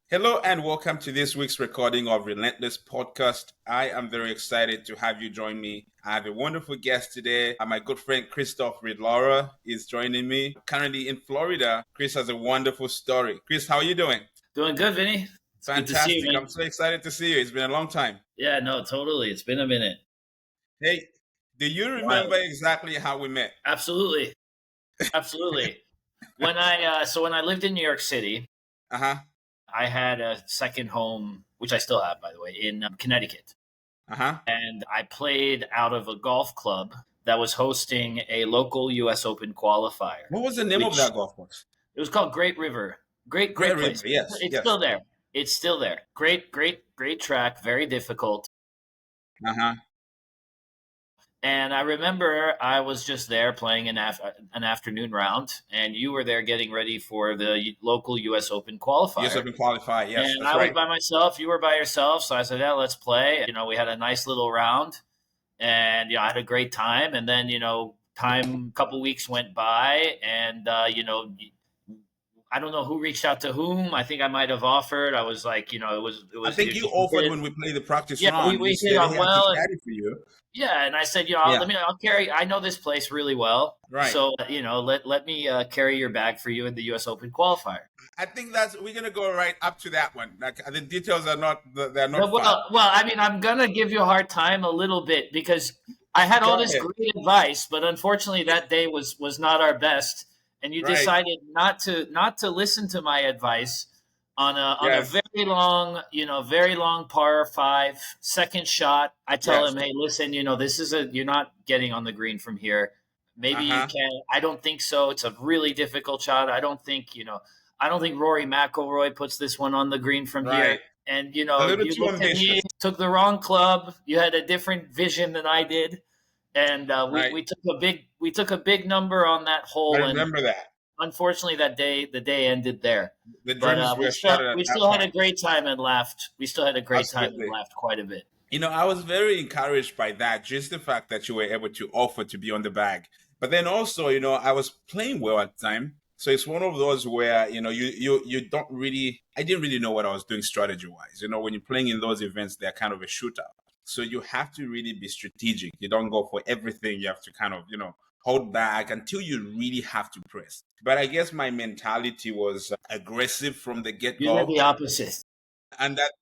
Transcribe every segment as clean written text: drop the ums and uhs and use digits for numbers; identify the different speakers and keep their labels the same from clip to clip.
Speaker 1: Hello and welcome to this week's recording of Relentless Podcast. I am very excited to have you join me. I have a wonderful guest today. My good friend Christoph Lirola is joining me. Currently in Florida. Chris has a wonderful story. Chris, how are you doing?
Speaker 2: Doing good, Vinny. It's good to see you,
Speaker 1: Fantastic.
Speaker 2: man.
Speaker 1: I'm so excited to see you. It's been a long time.
Speaker 2: Yeah, no, totally. It's been a minute.
Speaker 1: Hey, do you
Speaker 2: Wild.
Speaker 1: remember exactly how we met?
Speaker 2: Absolutely. Absolutely. When I lived in New York City,
Speaker 1: Uh-huh.
Speaker 2: I had a second home, which I still have, by the way, in Connecticut.
Speaker 1: Uh-huh.
Speaker 2: And I played out of a golf club that was hosting a local US Open qualifier.
Speaker 1: What was the name of that golf course?
Speaker 2: It was called Great River. Great
Speaker 1: Great
Speaker 2: place.
Speaker 1: River, yes.
Speaker 2: It's
Speaker 1: Yes.
Speaker 2: still there. It's still there. Great track, very difficult.
Speaker 1: Uh-huh.
Speaker 2: And I remember I was just there playing an afternoon round, and you were there getting ready for the local U.S. Open qualifier.
Speaker 1: U.S. Open qualifier, yes,
Speaker 2: And
Speaker 1: that's
Speaker 2: I
Speaker 1: right.
Speaker 2: was by myself, you were by yourself, so I said, "Yeah, let's play." We had a nice little round, and I had a great time. And then a couple weeks went by, and I don't know who reached out to whom. I think I might have offered. I was like, it was.
Speaker 1: I think you offered when we played the practice
Speaker 2: Yeah,
Speaker 1: round.
Speaker 2: we
Speaker 1: You
Speaker 2: hit
Speaker 1: said
Speaker 2: off
Speaker 1: he had to
Speaker 2: well.
Speaker 1: caddy for you.
Speaker 2: Yeah, and I said,
Speaker 1: Yeah.
Speaker 2: I'll carry. I know this place really well,
Speaker 1: Right.
Speaker 2: so let me carry your bag for you in the U.S. Open qualifier.
Speaker 1: I think we're gonna go right up to that one. Like the details are not they're not fun.
Speaker 2: Well, I mean, I'm gonna give you a hard time a little bit because I had all this great advice, but unfortunately that day was not our best, and you
Speaker 1: Right.
Speaker 2: decided not to listen to my advice on a
Speaker 1: Yes.
Speaker 2: very long par 5 second shot. I tell
Speaker 1: Yes.
Speaker 2: him, hey, listen, you're not getting on the green from here. Maybe you
Speaker 1: Uh-huh.
Speaker 2: can. I don't think so. It's a really difficult shot. I don't think Rory McIlroy puts this one on the green from here.
Speaker 1: Right.
Speaker 2: And
Speaker 1: A little
Speaker 2: you
Speaker 1: too
Speaker 2: looked at me,
Speaker 1: ambitious.
Speaker 2: took the wrong club. You had a different vision than I did, and
Speaker 1: Right.
Speaker 2: we took a big number on that hole.
Speaker 1: I
Speaker 2: And
Speaker 1: remember that.
Speaker 2: unfortunately, the day ended there.
Speaker 1: The
Speaker 2: But
Speaker 1: dreams were shattered at
Speaker 2: we
Speaker 1: that
Speaker 2: still had a
Speaker 1: point.
Speaker 2: great time and laughed. We still had a great time and
Speaker 1: Absolutely.
Speaker 2: laughed quite a bit.
Speaker 1: I was very encouraged by that, just the fact that you were able to offer to be on the bag. But then also, I was playing well at the time. So it's one of those where, you don't really, I didn't really know what I was doing strategy wise. When you're playing in those events, they're kind of a shootout. So you have to really be strategic. You don't go for everything. You have to kind of, hold back until you really have to press. But I guess my mentality was aggressive from the get
Speaker 2: You did
Speaker 1: go.
Speaker 2: the opposite.
Speaker 1: And that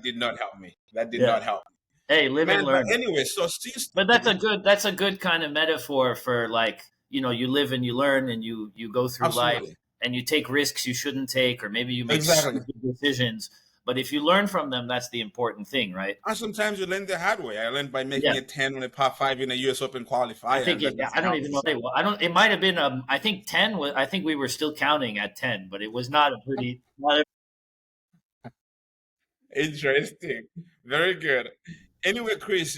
Speaker 1: did not help me. That did
Speaker 2: Yeah.
Speaker 1: not help.
Speaker 2: Hey, live and
Speaker 1: Man,
Speaker 2: learn.
Speaker 1: but anyway, so since
Speaker 2: But that's a good kind of metaphor for, like, you live and you learn, and you go through life,
Speaker 1: absolutely,
Speaker 2: and you take risks you shouldn't take, or maybe you make
Speaker 1: exactly,
Speaker 2: stupid decisions. But if you learn from them, that's the important thing, right?
Speaker 1: and sometimes you learn the hard way. I learned by making
Speaker 2: Yeah.
Speaker 1: a 10 on a par 5 in a US Open qualifier,
Speaker 2: I think
Speaker 1: and that
Speaker 2: I
Speaker 1: doesn't
Speaker 2: don't
Speaker 1: help
Speaker 2: even
Speaker 1: you.
Speaker 2: know. I don't. It might have been I think 10 was. I think we were still counting at 10, but it was not a pretty.
Speaker 1: Interesting, very good. Anyway, Chris,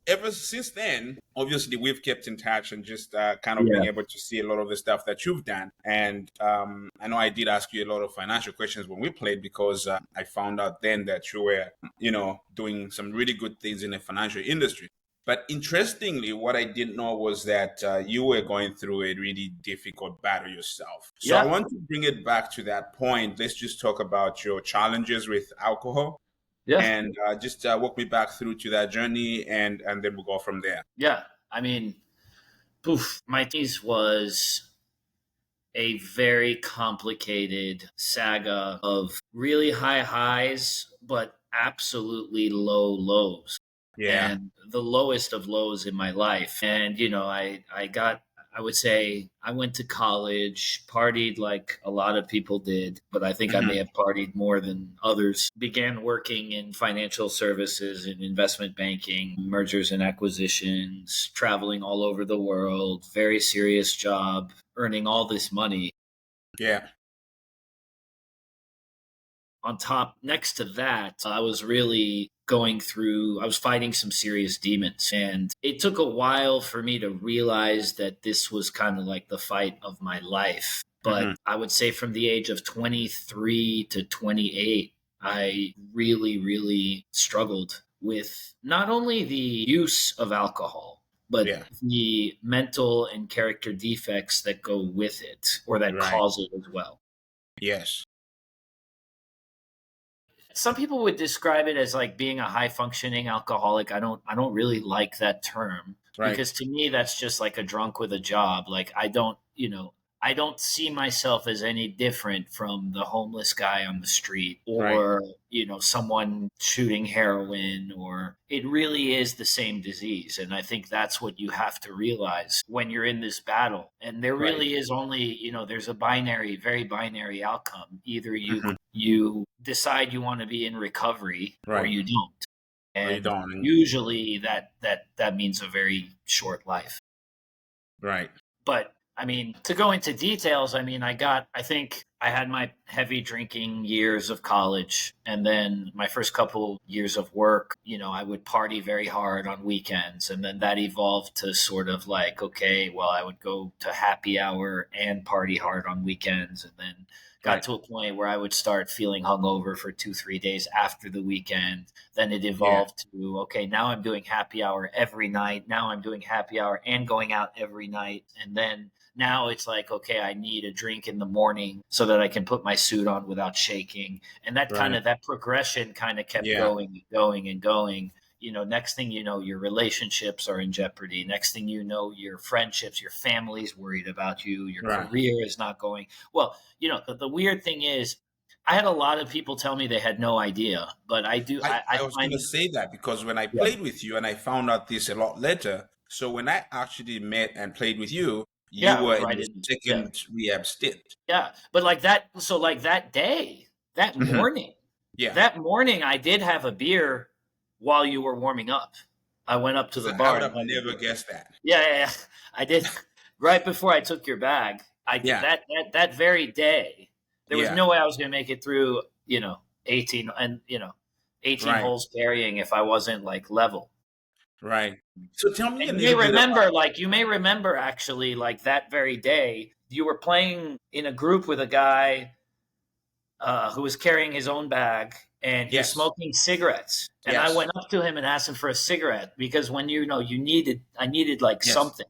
Speaker 1: ever since then, obviously we've kept in touch and just kind of being
Speaker 2: Yeah.
Speaker 1: able to see a lot of the stuff that you've done. And I know I did ask you a lot of financial questions when we played because I found out then that you were, doing some really good things in the financial industry. But interestingly, what I didn't know was that you were going through a really difficult battle yourself. So I
Speaker 2: Yeah.
Speaker 1: want to bring it back to that point. Let's just talk about your challenges with alcohol
Speaker 2: Yeah.
Speaker 1: and just walk me back through to that journey, and then we'll go from there.
Speaker 2: Yeah. I mean, my tease was a very complicated saga of really high highs, but absolutely low lows.
Speaker 1: Yeah.
Speaker 2: And the lowest of lows in my life. And, I would say I went to college, partied like a lot of people did, but I think I may
Speaker 1: Hmm.
Speaker 2: have partied more than others. Began working in financial services and investment banking, mergers and acquisitions, traveling all over the world, very serious job, earning all this money.
Speaker 1: Yeah.
Speaker 2: On top, next to that, I was I was fighting some serious demons. And it took a while for me to realize that this was kind of like the fight of my life. But
Speaker 1: Hmm.
Speaker 2: I would say from the age of 23 to 28, I really, really struggled with not only the use of alcohol, but
Speaker 1: Yeah.
Speaker 2: the mental and character defects that go with it or that
Speaker 1: Right.
Speaker 2: cause it as well.
Speaker 1: Yes.
Speaker 2: Some people would describe it as like being a high functioning alcoholic. I don't really like that term
Speaker 1: Right.
Speaker 2: because to me that's just like a drunk with a job. Like I don't see myself as any different from the homeless guy on the street
Speaker 1: Right.
Speaker 2: or, someone shooting heroin, or it really is the same disease. And I think that's what you have to realize when you're in this battle. And there
Speaker 1: Right.
Speaker 2: really is only, there's a very binary outcome. Either
Speaker 1: Hmm.
Speaker 2: you decide you want to be in recovery or
Speaker 1: Right.
Speaker 2: you don't.
Speaker 1: Or you
Speaker 2: And
Speaker 1: don't.
Speaker 2: usually that means a very short life.
Speaker 1: Right.
Speaker 2: But I mean, to go into details, I mean, I think I had my heavy drinking years of college, and then my first couple years of work, I would party very hard on weekends. And then that evolved to sort of like, okay, well, I would go to happy hour and party hard on weekends. And then got
Speaker 1: Right.
Speaker 2: to a point where I would start feeling hungover for 2, 3 days after the weekend. Then it
Speaker 1: Yeah.
Speaker 2: evolved to, okay, now I'm doing happy hour every night. Now I'm doing happy hour and going out every night. And then now it's like, okay, I need a drink in the morning so that I can put my suit on without shaking. And
Speaker 1: Right.
Speaker 2: that progression kind of kept
Speaker 1: Yeah.
Speaker 2: going and going and going. Next thing you know, your relationships are in jeopardy. Next thing you know, your friendships, your family's worried about you, your
Speaker 1: Right.
Speaker 2: career is not going well. The weird thing is, I had a lot of people tell me they had no idea, but I
Speaker 1: I was going to
Speaker 2: find,
Speaker 1: say that because when I
Speaker 2: yeah,
Speaker 1: played with you and I found out this a lot later. So when I actually met and played with you, you
Speaker 2: yeah, I
Speaker 1: were
Speaker 2: was
Speaker 1: in
Speaker 2: right
Speaker 1: the
Speaker 2: in, yeah,
Speaker 1: second rehab stint.
Speaker 2: yeah. But like that, so like that day, that
Speaker 1: Hmm.
Speaker 2: morning,
Speaker 1: Yeah.
Speaker 2: that morning, I did have a beer while you were warming up. I went up to the
Speaker 1: I
Speaker 2: bar
Speaker 1: would
Speaker 2: and
Speaker 1: have
Speaker 2: had a
Speaker 1: never
Speaker 2: beer.
Speaker 1: guessed that.
Speaker 2: Yeah, yeah, yeah. I did right before I took your bag. I did
Speaker 1: Yeah.
Speaker 2: that very day. There was
Speaker 1: Yeah.
Speaker 2: no way I was going to make it through, 18
Speaker 1: Right.
Speaker 2: holes carrying if I wasn't like level.
Speaker 1: Right. So tell me
Speaker 2: And
Speaker 1: a little bit about.
Speaker 2: you may remember actually, like that very day, you were playing in a group with a guy who was carrying his own bag, and he was
Speaker 1: Yes.
Speaker 2: smoking cigarettes. And I
Speaker 1: Yes.
Speaker 2: went up to him and asked him for a cigarette because when I needed like
Speaker 1: Yes.
Speaker 2: something.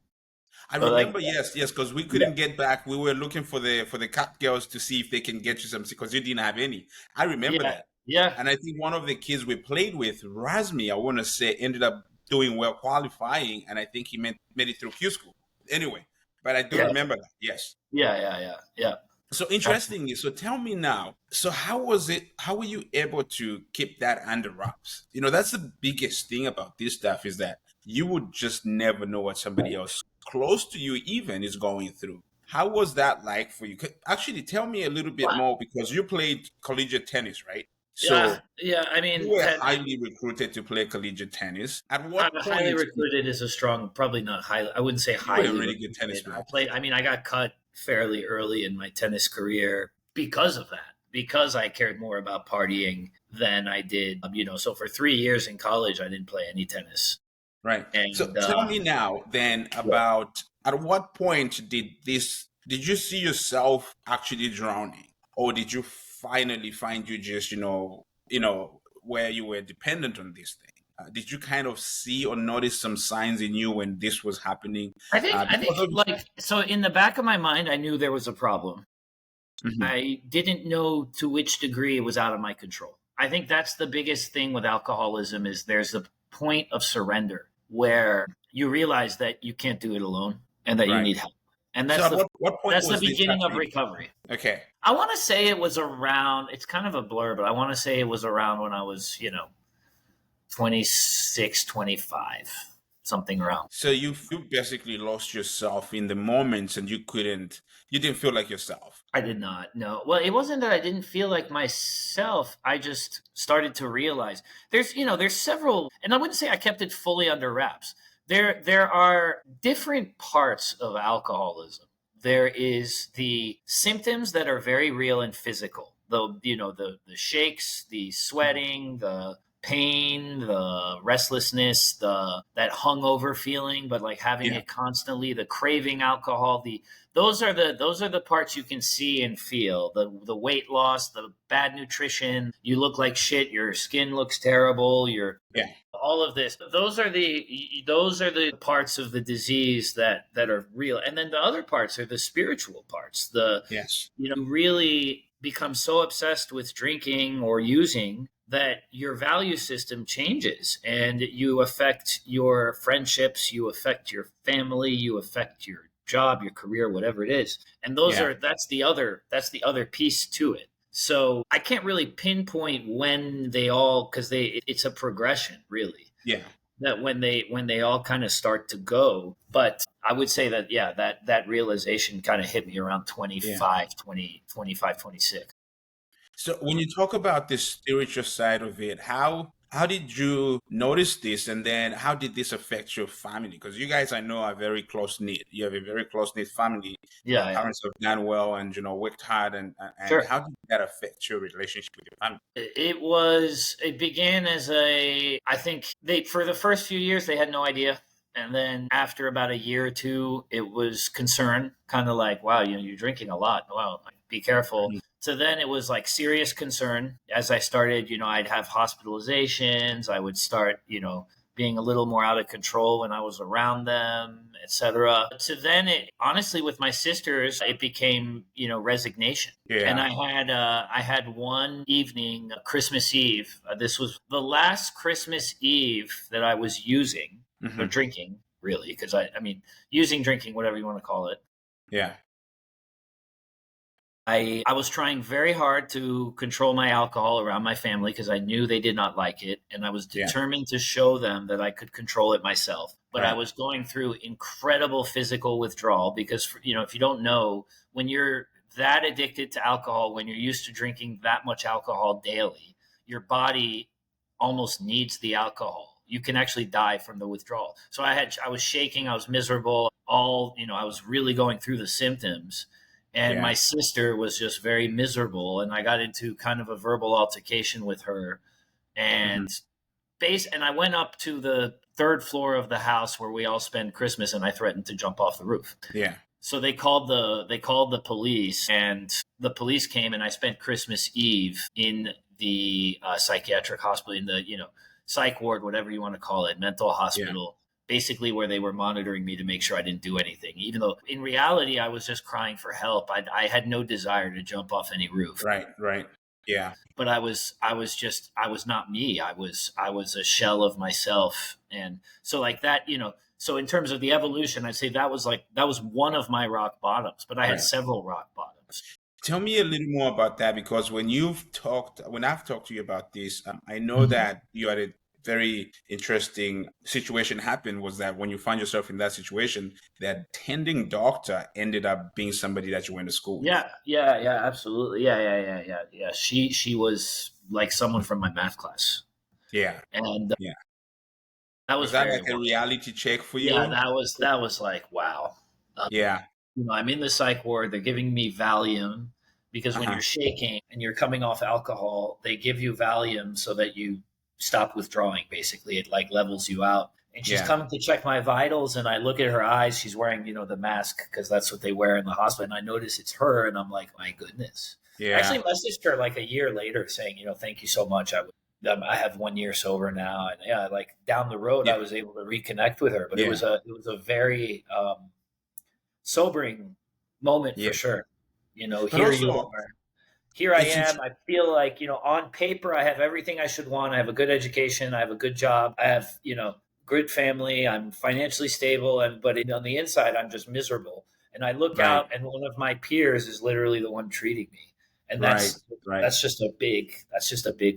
Speaker 1: I
Speaker 2: So like,
Speaker 1: remember, yes, yes, because we
Speaker 2: yeah,
Speaker 1: couldn't get back. We were looking for the cat girls to see if they can get you something because you didn't have any. I remember
Speaker 2: yeah,
Speaker 1: that,
Speaker 2: yeah,
Speaker 1: and I think one of the kids we played with, Razmi, I want to say, ended up doing well qualifying, and I think he made it through Q school. Anyway, but I do
Speaker 2: yeah,
Speaker 1: remember that. Yes.
Speaker 2: yeah.
Speaker 1: So
Speaker 2: Absolutely.
Speaker 1: interestingly, so tell me now. So how was it? How were you able to keep that under wraps? That's the biggest thing about this stuff is that you would just never know what somebody else close to you even is going through. How was that like for you? Actually, tell me a little bit
Speaker 2: Well,
Speaker 1: more because you played collegiate tennis, right?
Speaker 2: yeah,
Speaker 1: So
Speaker 2: yeah. I
Speaker 1: you
Speaker 2: mean,
Speaker 1: were highly recruited to play collegiate tennis. At what
Speaker 2: highly
Speaker 1: point
Speaker 2: recruited is a strong, probably not highly. I wouldn't say
Speaker 1: you were a
Speaker 2: highly
Speaker 1: really good tennis
Speaker 2: recruited.
Speaker 1: player?
Speaker 2: I mean, I got cut fairly early in my tennis career because of that. Because I cared more about partying than I did, So for 3 years in college, I didn't play any tennis,
Speaker 1: Right. So
Speaker 2: and
Speaker 1: tell me now then
Speaker 2: yeah.
Speaker 1: about at what point did you see yourself actually drowning? Or did you finally find you just, where you were dependent on this thing? Did you kind of see or notice some signs in you when this was happening?
Speaker 2: I
Speaker 1: Because
Speaker 2: think
Speaker 1: of
Speaker 2: like so in the back of my mind, I knew there was a problem.
Speaker 1: Mhm.
Speaker 2: I didn't know to which degree it was out of my control. I think that's the biggest thing with alcoholism is there's a point of surrender where you realize that you can't do it alone and that you
Speaker 1: Right.
Speaker 2: need help. And
Speaker 1: So at what point
Speaker 2: that's the
Speaker 1: was this
Speaker 2: beginning of
Speaker 1: happening?
Speaker 2: recovery.
Speaker 1: Okay.
Speaker 2: I want to say it was around, it's kind of a blur, but I want to say it was around when I was, 26, 25, something around.
Speaker 1: So you basically lost yourself in the moments and you didn't feel like yourself.
Speaker 2: I did not. No. Well, it wasn't that I didn't feel like myself. I just started to realize there's several, and I wouldn't say I kept it fully under wraps. There are different parts of alcoholism. There is the symptoms that are very real and physical. The shakes, the sweating, the pain, the restlessness, that hungover feeling, but like having
Speaker 1: Yeah.
Speaker 2: it constantly, the craving alcohol, those are the parts you can see and feel. The weight loss, the bad nutrition, you look like shit, your skin looks terrible,
Speaker 1: Yeah.
Speaker 2: all of this. Those are the parts of the disease that are real. And then the other parts are the spiritual parts.
Speaker 1: Yes.
Speaker 2: You really become so obsessed with drinking or using that your value system changes and you affect your friendships, you affect your family, you affect your job, your career, whatever it is. And that's the other piece to it. So I can't really pinpoint when they all, because it's a progression really.
Speaker 1: Yeah.
Speaker 2: That when they all kind of start to go. But I would say that, yeah, that realization kind of hit me around 25, 26.
Speaker 1: So when you talk about the spiritual side of it, how did you notice this, and then how did this affect your family? Because you guys, I know, are very close knit. You have a very close knit family. Your
Speaker 2: Yeah.
Speaker 1: parents have done well, and worked hard, and
Speaker 2: Sure.
Speaker 1: how did that affect your relationship with your family?
Speaker 2: It began as I think for the first few years, they had no idea. And then after about a year or two, it was concern, kind of like, wow, you're drinking a lot. Wow, be careful.
Speaker 1: Mhm.
Speaker 2: So then it was like serious concern. As I started, I'd have hospitalizations. I would start, being a little more out of control when I was around them, etc. So then honestly, with my sisters, it became, resignation. And
Speaker 1: Yeah.
Speaker 2: I had one evening, Christmas Eve. This was the last Christmas Eve that I was using or
Speaker 1: Hmm.
Speaker 2: drinking, really, because I mean, using, drinking, whatever you want to call it.
Speaker 1: Yeah.
Speaker 2: I was trying very hard to control my alcohol around my family because I knew they did not like it. And I was
Speaker 1: Yeah.
Speaker 2: determined to show them that I could control it myself. But I
Speaker 1: Right.
Speaker 2: was going through incredible physical withdrawal because, if you don't know, when you're that addicted to alcohol, when you're used to drinking that much alcohol daily, your body almost needs the alcohol. You can actually die from the withdrawal. So I was shaking, I was miserable, I was really going through the symptoms. And my
Speaker 1: Yeah.
Speaker 2: sister was just very miserable, and I got into kind of a verbal altercation with her.
Speaker 1: Hmm.
Speaker 2: And and I went up to the third floor of the house where we all spend Christmas, and I threatened to jump off the roof.
Speaker 1: Yeah.
Speaker 2: So they called the police, and the police came, and I spent Christmas Eve in the psychiatric hospital, in the psych ward, whatever you want to call it, mental
Speaker 1: Yeah.
Speaker 2: hospital, basically where they were monitoring me to make sure I didn't do anything. Even though in reality I was just crying for help. I had no desire to jump off any roof.
Speaker 1: Right. Right. Yeah.
Speaker 2: But I was not me. I was a shell of myself. And so like that, so in terms of the evolution, I'd say that was one of my rock bottoms, but I had
Speaker 1: Right.
Speaker 2: several rock bottoms.
Speaker 1: Tell me a little more about that, because when I've talked to you about this, I know
Speaker 2: Mhm.
Speaker 1: that you had a very interesting situation happen. Was that when you find yourself in that situation, that attending doctor ended up being somebody that you went to school with?
Speaker 2: Yeah, absolutely. Yeah. She was like someone from my math class.
Speaker 1: Yeah.
Speaker 2: And
Speaker 1: Yeah.
Speaker 2: that
Speaker 1: Was
Speaker 2: was
Speaker 1: that
Speaker 2: very
Speaker 1: like a
Speaker 2: wonderful.
Speaker 1: reality check for
Speaker 2: Yeah,
Speaker 1: you?
Speaker 2: that was like, wow.
Speaker 1: Yeah.
Speaker 2: I'm in the psych ward. They're giving me Valium because when
Speaker 1: Uh-huh.
Speaker 2: you're shaking and you're coming off alcohol, they give you Valium so that you stop withdrawing. Basically, it like levels you out. And she's
Speaker 1: Yeah.
Speaker 2: coming to check my vitals, and I look at her eyes. She's wearing, the mask because that's what they wear in the hospital. And I notice it's her, and I'm like, my goodness. I actually
Speaker 1: Yeah.
Speaker 2: messaged her like a year later saying, thank you so much. I have 1 year sober now, and yeah, like down the road, I
Speaker 1: Yeah.
Speaker 2: was able to reconnect with her. But it
Speaker 1: Yeah.
Speaker 2: was a very sobering moment for
Speaker 1: Yeah.
Speaker 2: sure.
Speaker 1: But
Speaker 2: Here you
Speaker 1: also,
Speaker 2: are. Here I
Speaker 1: it's
Speaker 2: am. I feel like, on paper, I have everything I should want. I have a good education. I have a good job. I have, good family. I'm financially stable. But on the inside, I'm just miserable. And I look
Speaker 1: right.
Speaker 2: out, and one of my peers is literally the one treating me. And
Speaker 1: Right. Right.
Speaker 2: that's just a big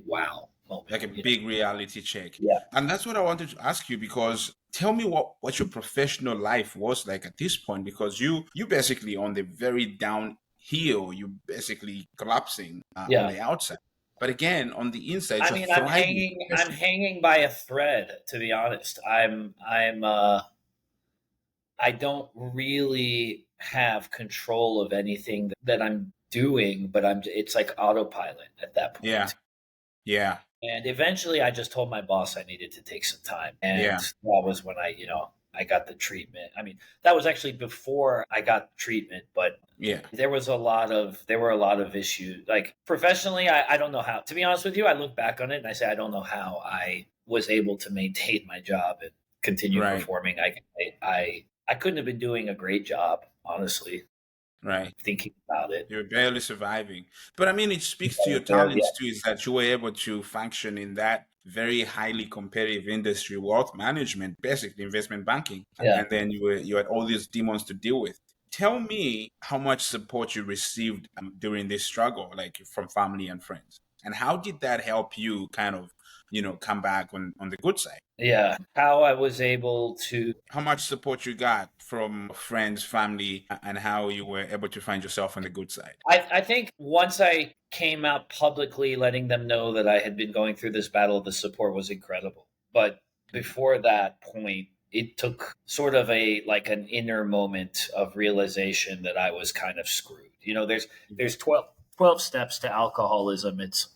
Speaker 2: wow
Speaker 1: Like a
Speaker 2: moment.
Speaker 1: big reality check.
Speaker 2: Yeah.
Speaker 1: And that's what I wanted to ask you, because tell me what your professional life was like at this point, because you basically on the very downhill, you basically collapsing on
Speaker 2: Yeah.
Speaker 1: the outside. But again, on the inside,
Speaker 2: I
Speaker 1: you're
Speaker 2: mean, I'm
Speaker 1: thriving
Speaker 2: hanging. I'm
Speaker 1: professionally.
Speaker 2: hanging by a thread, to be honest. I don't really have control of anything that I'm doing, but it's like autopilot at that
Speaker 1: Yeah.
Speaker 2: point.
Speaker 1: Yeah.
Speaker 2: And eventually I just told my boss I needed to take some time. And
Speaker 1: Yeah.
Speaker 2: that was when I got the treatment. I mean, that was actually before I got the treatment, but
Speaker 1: Yeah.
Speaker 2: there were a lot of issues. Like professionally, I don't know how. To be honest with you, I look back on it and I say I don't know how I was able to maintain my job and continue
Speaker 1: Right.
Speaker 2: performing. I couldn't have been doing a great job, honestly.
Speaker 1: Right.
Speaker 2: thinking about it.
Speaker 1: You're barely surviving. But I mean, it speaks to your
Speaker 2: Yeah.
Speaker 1: talents too, is that you were able to function in that very highly competitive industry, wealth management, basically investment banking.
Speaker 2: Yeah.
Speaker 1: And then you had all these demons to deal with. Tell me how much support you received during this struggle, like from family and friends. And how did that help you kind of, come back on the good side?
Speaker 2: Yeah. How I was able to.
Speaker 1: How much support you got from friends, family, and how you were able to find yourself on the good side?
Speaker 2: I think once I came out publicly letting them know that I had been going through this battle, the support was incredible. But before that point, it took sort of an inner moment of realization that I was kind of screwed. There's 12 steps to alcoholism. It's,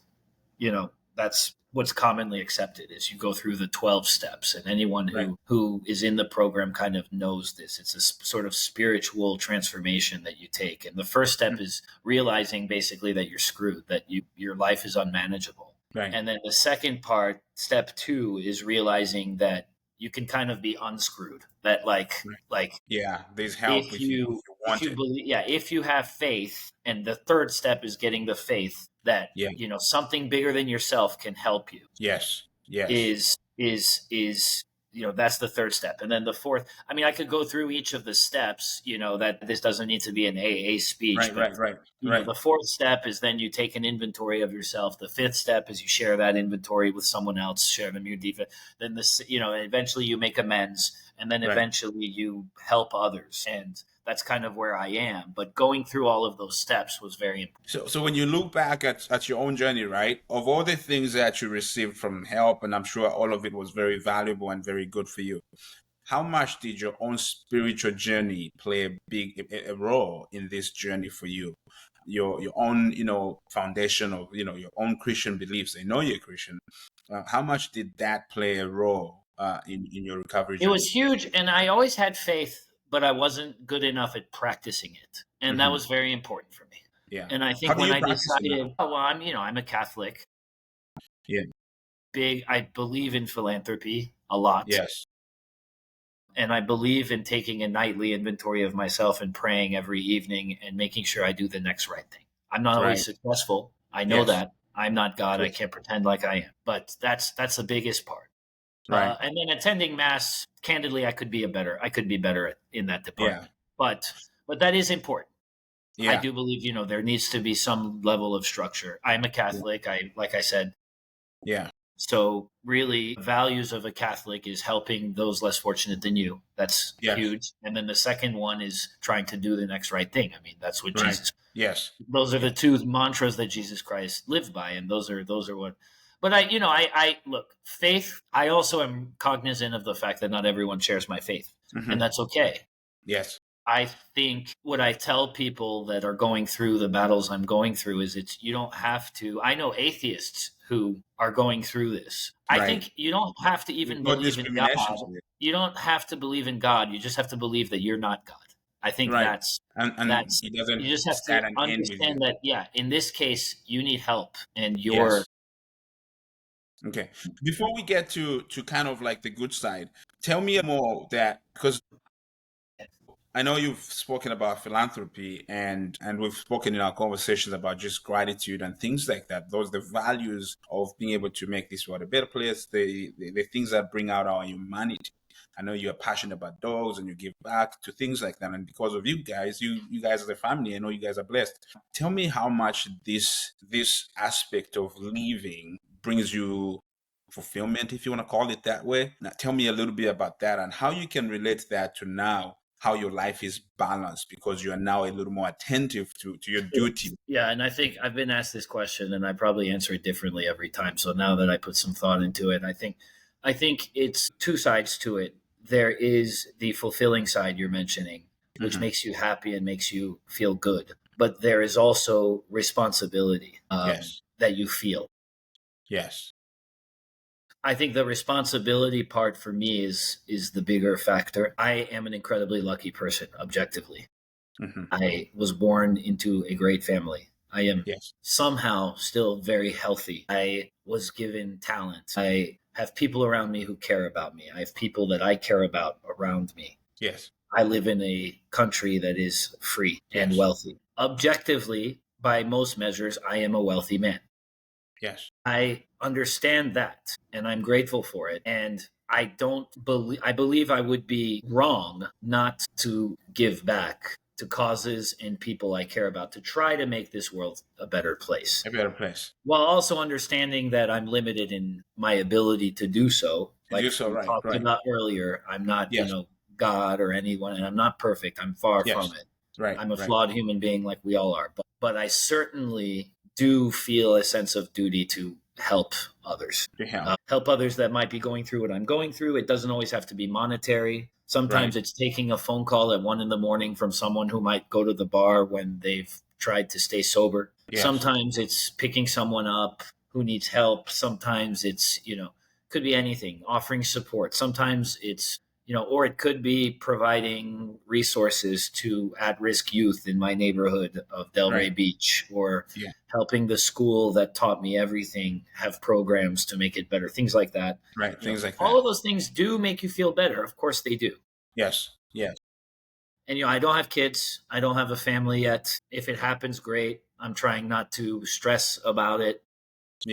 Speaker 2: that's what's commonly accepted is you go through the 12 steps, and anyone
Speaker 1: Right.
Speaker 2: who is in the program kind of knows this. It's a sort of spiritual transformation that you take, and the first step is realizing basically that you're screwed, that your life is unmanageable.
Speaker 1: Right.
Speaker 2: And then the second part, step 2, is realizing that you can kind of be unscrewed, that
Speaker 1: Yeah, there's help
Speaker 2: if
Speaker 1: if
Speaker 2: you
Speaker 1: you want it.
Speaker 2: believe, if you have faith. And the third step is getting the faith that
Speaker 1: Yeah.
Speaker 2: something bigger than yourself can help you.
Speaker 1: Yes.
Speaker 2: Is that's the third step. And then the fourth, I mean, I could go through each of the steps, that this doesn't need to be an AA speech.
Speaker 1: Right.
Speaker 2: The fourth step is then you take an inventory of yourself. The fifth step is you share that inventory with someone else, share them your defense. Then eventually you make amends, and then eventually you help others. And that's kind of where I am. But going through all of those steps was very important.
Speaker 1: So when you look back at your own journey, right, of all the things that you received from help, and I'm sure all of it was very valuable and very good for you, how much did your own spiritual journey play a role in this journey for you? Your own, foundation of, your own Christian beliefs. I know you're Christian. How much did that play a role in your recovery
Speaker 2: It
Speaker 1: journey?
Speaker 2: was huge, and I always had faith, but I wasn't good enough at practicing it, and that was very important for me.
Speaker 1: Yeah.
Speaker 2: And I think when I decided, I'm a Catholic.
Speaker 1: Yeah.
Speaker 2: I believe in philanthropy a lot.
Speaker 1: Yes.
Speaker 2: And I believe in taking a nightly inventory of myself and praying every evening and making sure I do the next right thing. I'm not always successful. I know that. I'm not God. I can't pretend like I am. But that's the biggest part.
Speaker 1: Right.
Speaker 2: And then attending mass, candidly, I could be better in that department. Yeah. But that is important. Yeah. I do believe, there needs to be some level of structure. I'm a Catholic. Like I said.
Speaker 1: Yeah.
Speaker 2: So really, values of a Catholic is helping those less fortunate than you. That's huge. And then the second one is trying to do the next right thing. I mean, that's what Jesus.
Speaker 1: Yes.
Speaker 2: Those are the two mantras that Jesus Christ lived by, and those are what. But I look, faith. I also am cognizant of the fact that not everyone shares my faith, and that's okay.
Speaker 1: Yes.
Speaker 2: I think what I tell people that are going through the battles I'm going through is you don't have to. I know atheists who are going through this. I think you don't have to even believe in God. You don't have to believe in God. You just have to believe that you're not God. I think that's
Speaker 1: he doesn't.
Speaker 2: You just have to understand that. Yeah, in this case, you need help, and you're.
Speaker 1: Okay. Before we get to kind of like the good side, tell me more that, because I know you've spoken about philanthropy and we've spoken in our conversations about just gratitude and things like that. Those the values of being able to make this world a better place, the things that bring out our humanity. I know you're passionate about dogs and you give back to things like that. And because of you guys, you guys as a family, I know you guys are blessed. Tell me how much this aspect of living brings you fulfillment, if you want to call it that way. Now, tell me a little bit about that and how you can relate that to now, how your life is balanced, because you are now a little more attentive to your duty.
Speaker 2: Yeah, and I think I've been asked this question, and I probably answer it differently every time. So now that I put some thought into it, I think it's two sides to it. There is the fulfilling side you're mentioning, which makes you happy and makes you feel good. But there is also responsibility that you feel.
Speaker 1: Yes.
Speaker 2: I think the responsibility part for me is the bigger factor. I am an incredibly lucky person, objectively. I was born into a great family. I am somehow still very healthy. I was given talent. I have people around me who care about me. I have people that I care about around me.
Speaker 1: Yes.
Speaker 2: I live in a country that is free and wealthy. Objectively, by most measures, I am a wealthy man.
Speaker 1: Yes.
Speaker 2: I understand that and I'm grateful for it. And I believe I would be wrong not to give back to causes and people I care about to try to make this world a better place.
Speaker 1: A better place.
Speaker 2: While also understanding that I'm limited in my ability to do so.
Speaker 1: To do so,
Speaker 2: we
Speaker 1: right,
Speaker 2: talked
Speaker 1: right.
Speaker 2: about earlier, I'm not,
Speaker 1: Yes.
Speaker 2: God or anyone, and I'm not perfect. I'm far from it.
Speaker 1: Right.
Speaker 2: I'm a flawed human being like we all are. But I certainly do feel a sense of duty to help others. Help others that might be going through what I'm going through. It doesn't always have to be monetary. Sometimes it's taking a phone call at 1 a.m. from someone who might go to the bar when they've tried to stay sober. Yes. Sometimes it's picking someone up who needs help. Sometimes it's, could be anything, offering support. Sometimes it's, or it could be providing resources to at-risk youth in my neighborhood of Delray Beach, or helping the school that taught me everything have programs to make it better, things like that.
Speaker 1: Right, things like that.
Speaker 2: All of those things do make you feel better. Of course they do.
Speaker 1: Yes, yes.
Speaker 2: And, I don't have kids. I don't have a family yet. If it happens, great. I'm trying not to stress about it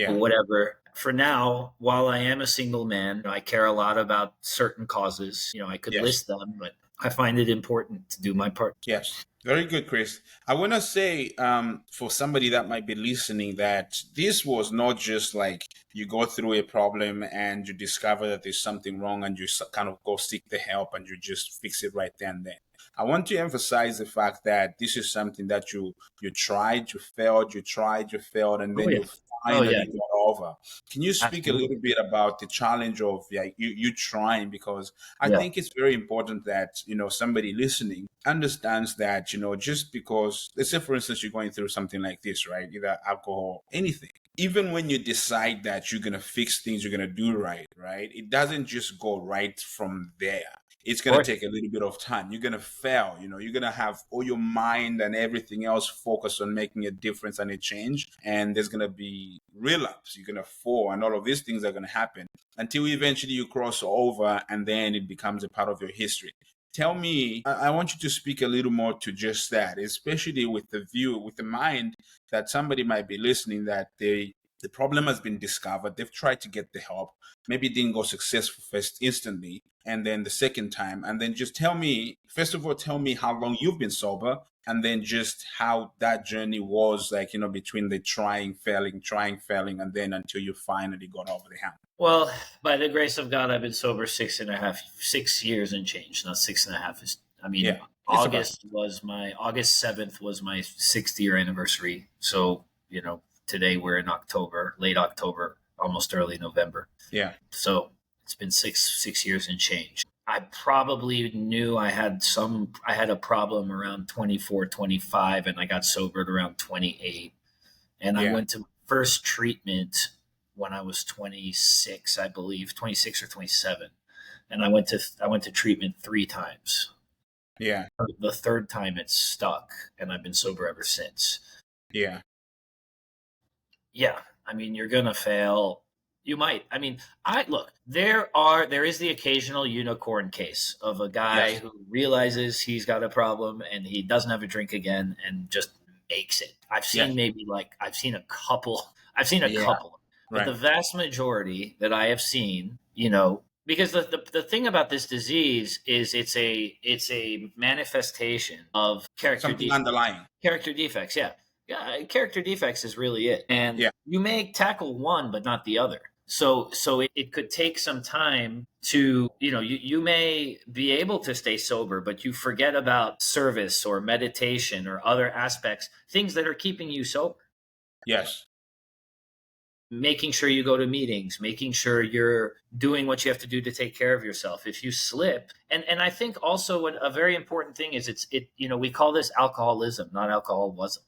Speaker 2: or whatever. For now, while I am a single man, I care a lot about certain causes. I could list them, but I find it important to do my part.
Speaker 1: Yes. Very good, Chris. I want to say for somebody that might be listening that this was not just like you go through a problem and you discover that there's something wrong and you kind of go seek the help and you just fix it right there and then. I want to emphasize the fact that this is something that you tried, you failed, and then you finally got over. Can you speak a little bit about the challenge of you trying? Because I think it's very important that, somebody listening understands that, just because, let's say, for instance, you're going through something like this, right? Either alcohol, anything. Even when you decide that you're going to fix things, you're going to do right? It doesn't just go right from there. It's going to take a little bit of time. You're going to fail, you're going to have all your mind and everything else focused on making a difference and a change. And there's going to be relapse. You're going to fall and all of these things are going to happen until eventually you cross over and then it becomes a part of your history. Tell me, I want you to speak a little more to just that, especially with the mind that somebody might be listening, that the problem has been discovered. They've tried to get the help. Maybe it didn't go successful first instantly, and then the second time. And then just tell me how long you've been sober, and then just how that journey was like, between the trying, failing, and then until you finally got over the hump.
Speaker 2: Well, by the grace of God, I've been sober 6 years and change, not 6.5. August 7th was my 6th year anniversary. So, today we're in October, late October, almost early November.
Speaker 1: Yeah.
Speaker 2: So it's been six years and change. I probably knew I had a problem around 24, 25, and I got sobered around 28. And I went to first treatment when I was 26, I believe, 26 or 27. And I went to treatment 3 times.
Speaker 1: Yeah.
Speaker 2: The third time it stuck, and I've been sober ever since.
Speaker 1: Yeah.
Speaker 2: Yeah. You're going to fail. You might. There is the occasional unicorn case of a guy who realizes he's got a problem and he doesn't have a drink again and just makes it. I've seen I've seen a couple. But the vast majority that I have seen, because the thing about this disease is it's a manifestation of character
Speaker 1: underlying
Speaker 2: character defects. Yeah, character defects is really it. And you may tackle one, but not the other. So it could take some time to, you may be able to stay sober, but you forget about service or meditation or other aspects, things that are keeping you sober.
Speaker 1: Yes.
Speaker 2: Making sure you go to meetings, making sure you're doing what you have to do to take care of yourself. If you slip, and I think also a very important thing is we call this alcoholism, not alcoholism.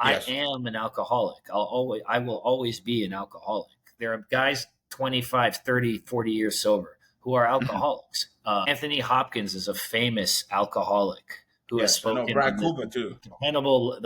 Speaker 2: Yes. I am an alcoholic. I will always be an alcoholic. There are guys 25, 30, 40 years sober who are alcoholics. Anthony Hopkins is a famous alcoholic who has spoken.
Speaker 1: Brad Cooper too.
Speaker 2: Hannibal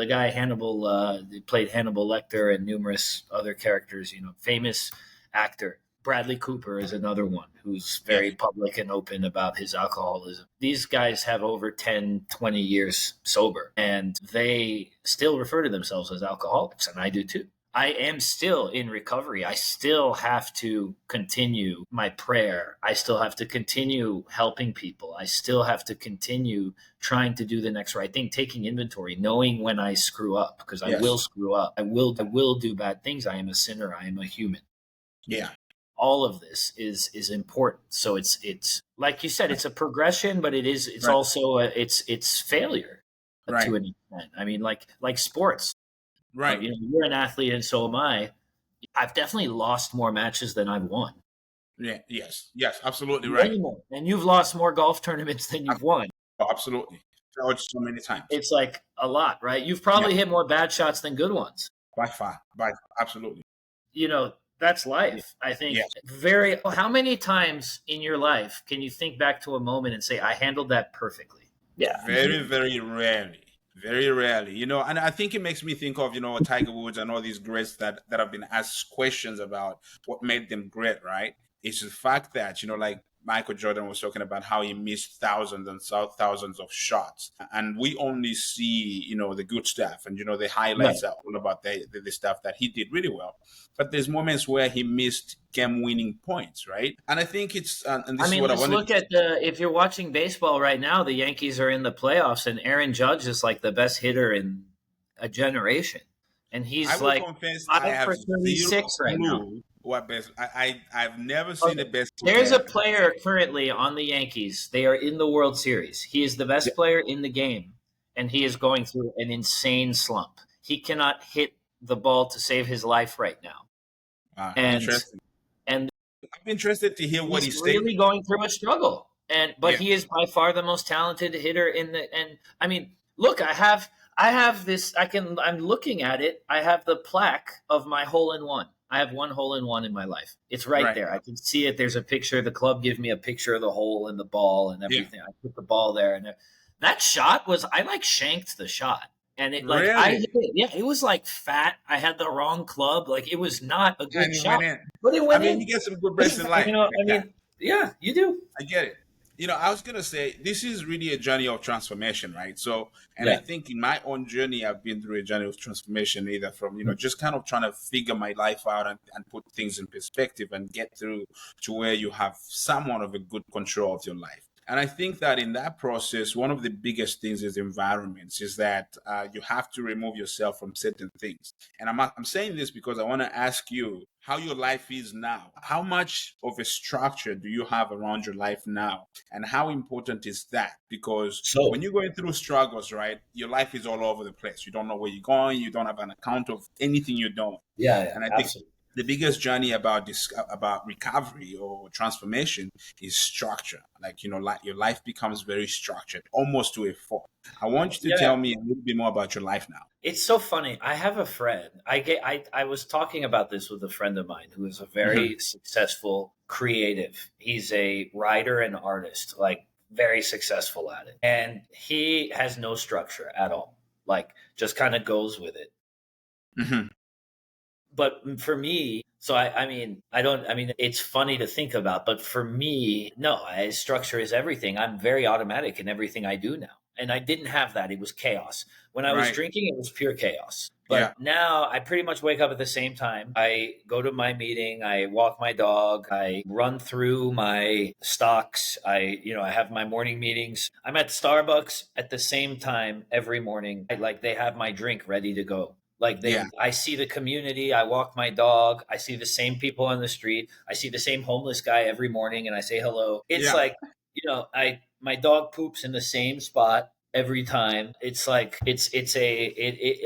Speaker 2: played Hannibal Lecter and numerous other characters, famous actor. Bradley Cooper is another one who's very public and open about his alcoholism. These guys have over 10, 20 years sober, and they still refer to themselves as alcoholics, and I do too. I am still in recovery. I still have to continue my prayer. I still have to continue helping people. I still have to continue trying to do the next right thing, taking inventory, knowing when I screw up, because I will screw up. I will do bad things. I am a sinner. I am a human.
Speaker 1: Yeah.
Speaker 2: All of this is important. So it's like you said, it's a progression, but it's also it's failure to an extent. I mean, like sports.
Speaker 1: Right.
Speaker 2: You're an athlete and so am I. I've definitely lost more matches than I've won.
Speaker 1: Yeah. Yes, absolutely right.
Speaker 2: And you've lost more golf tournaments than you've won.
Speaker 1: Oh, absolutely. So many times.
Speaker 2: It's like a lot, right? You've probably hit more bad shots than good ones.
Speaker 1: By far. Absolutely.
Speaker 2: That's life. I think how many times in your life can you think back to a moment and say, I handled that perfectly? Yeah.
Speaker 1: Very, very rarely. Very rarely, and I think it makes me think of, Tiger Woods and all these greats that have been asked questions about what made them great, right? It's the fact that, like Michael Jordan was talking about how he missed thousands and thousands of shots. And we only see, the good stuff and, the highlights are all about the stuff that he did really well. But there's moments where he missed game-winning points, right? And I think it's, and this is what I want to
Speaker 2: look at if you're watching baseball right now, the Yankees are in the playoffs and Aaron Judge is like the best hitter in a generation. And he's like 5 for 36 right now.
Speaker 1: What best? I've never seen the best
Speaker 2: player. There's a player currently on the Yankees. They are in the World Series. He is the best player in the game, and he is going through an insane slump. He cannot hit the ball to save his life right now.
Speaker 1: Interesting.
Speaker 2: And
Speaker 1: I'm interested to hear what he's
Speaker 2: really going through a struggle. But he is by far the most talented hitter in the. And I mean, look, I have this. I'm looking at it. I have the plaque of my hole-in-one. I have one hole-in-one in my life. It's right there. I can see it. There's a picture. The club gives me a picture of the hole and the ball and everything. I put the ball there, and that shot was. I shanked the shot, and it
Speaker 1: really?
Speaker 2: I hit it. Yeah, it was like fat. I had the wrong club. Like it was not a good shot, but it went in.
Speaker 1: You get some good breaks in life.
Speaker 2: Yeah, you do.
Speaker 1: I get it. I was going to say, this is really a journey of transformation, right? So, I think in my own journey, I've been through a journey of transformation, either from, just kind of trying to figure my life out and put things in perspective and get through to where you have somewhat of a good control of your life. And I think that in that process, one of the biggest things is environments, is that you have to remove yourself from certain things. And I'm saying this because I want to ask you how your life is now. How much of a structure do you have around your life now? And how important is that? Because when you're going through struggles, right, your life is all over the place. You don't know where you're going. You don't have an account of anything you're doing.
Speaker 2: Yeah,
Speaker 1: and I think the biggest journey about recovery or transformation is structure. Like your life becomes very structured, almost to a fault. I want you to tell me a little bit more about your life now.
Speaker 2: It's so funny. I have a friend. I was talking about this with a friend of mine who is a very successful creative. He's a writer and artist, like very successful at it. And he has no structure at all. Like just kind of goes with it.
Speaker 1: Mm-hmm.
Speaker 2: But for me, it's funny to think about, but for me, no, structure is everything. I'm very automatic in everything I do now. And I didn't have that. It was chaos. When I was drinking, it was pure chaos. But now I pretty much wake up at the same time. I go to my meeting. I walk my dog. I run through my stocks. I have my morning meetings. I'm at Starbucks at the same time every morning. They have my drink ready to go. I see the community. I walk my dog. I see the same people on the street. I see the same homeless guy every morning, and I say hello. It's my dog poops in the same spot every time. It's like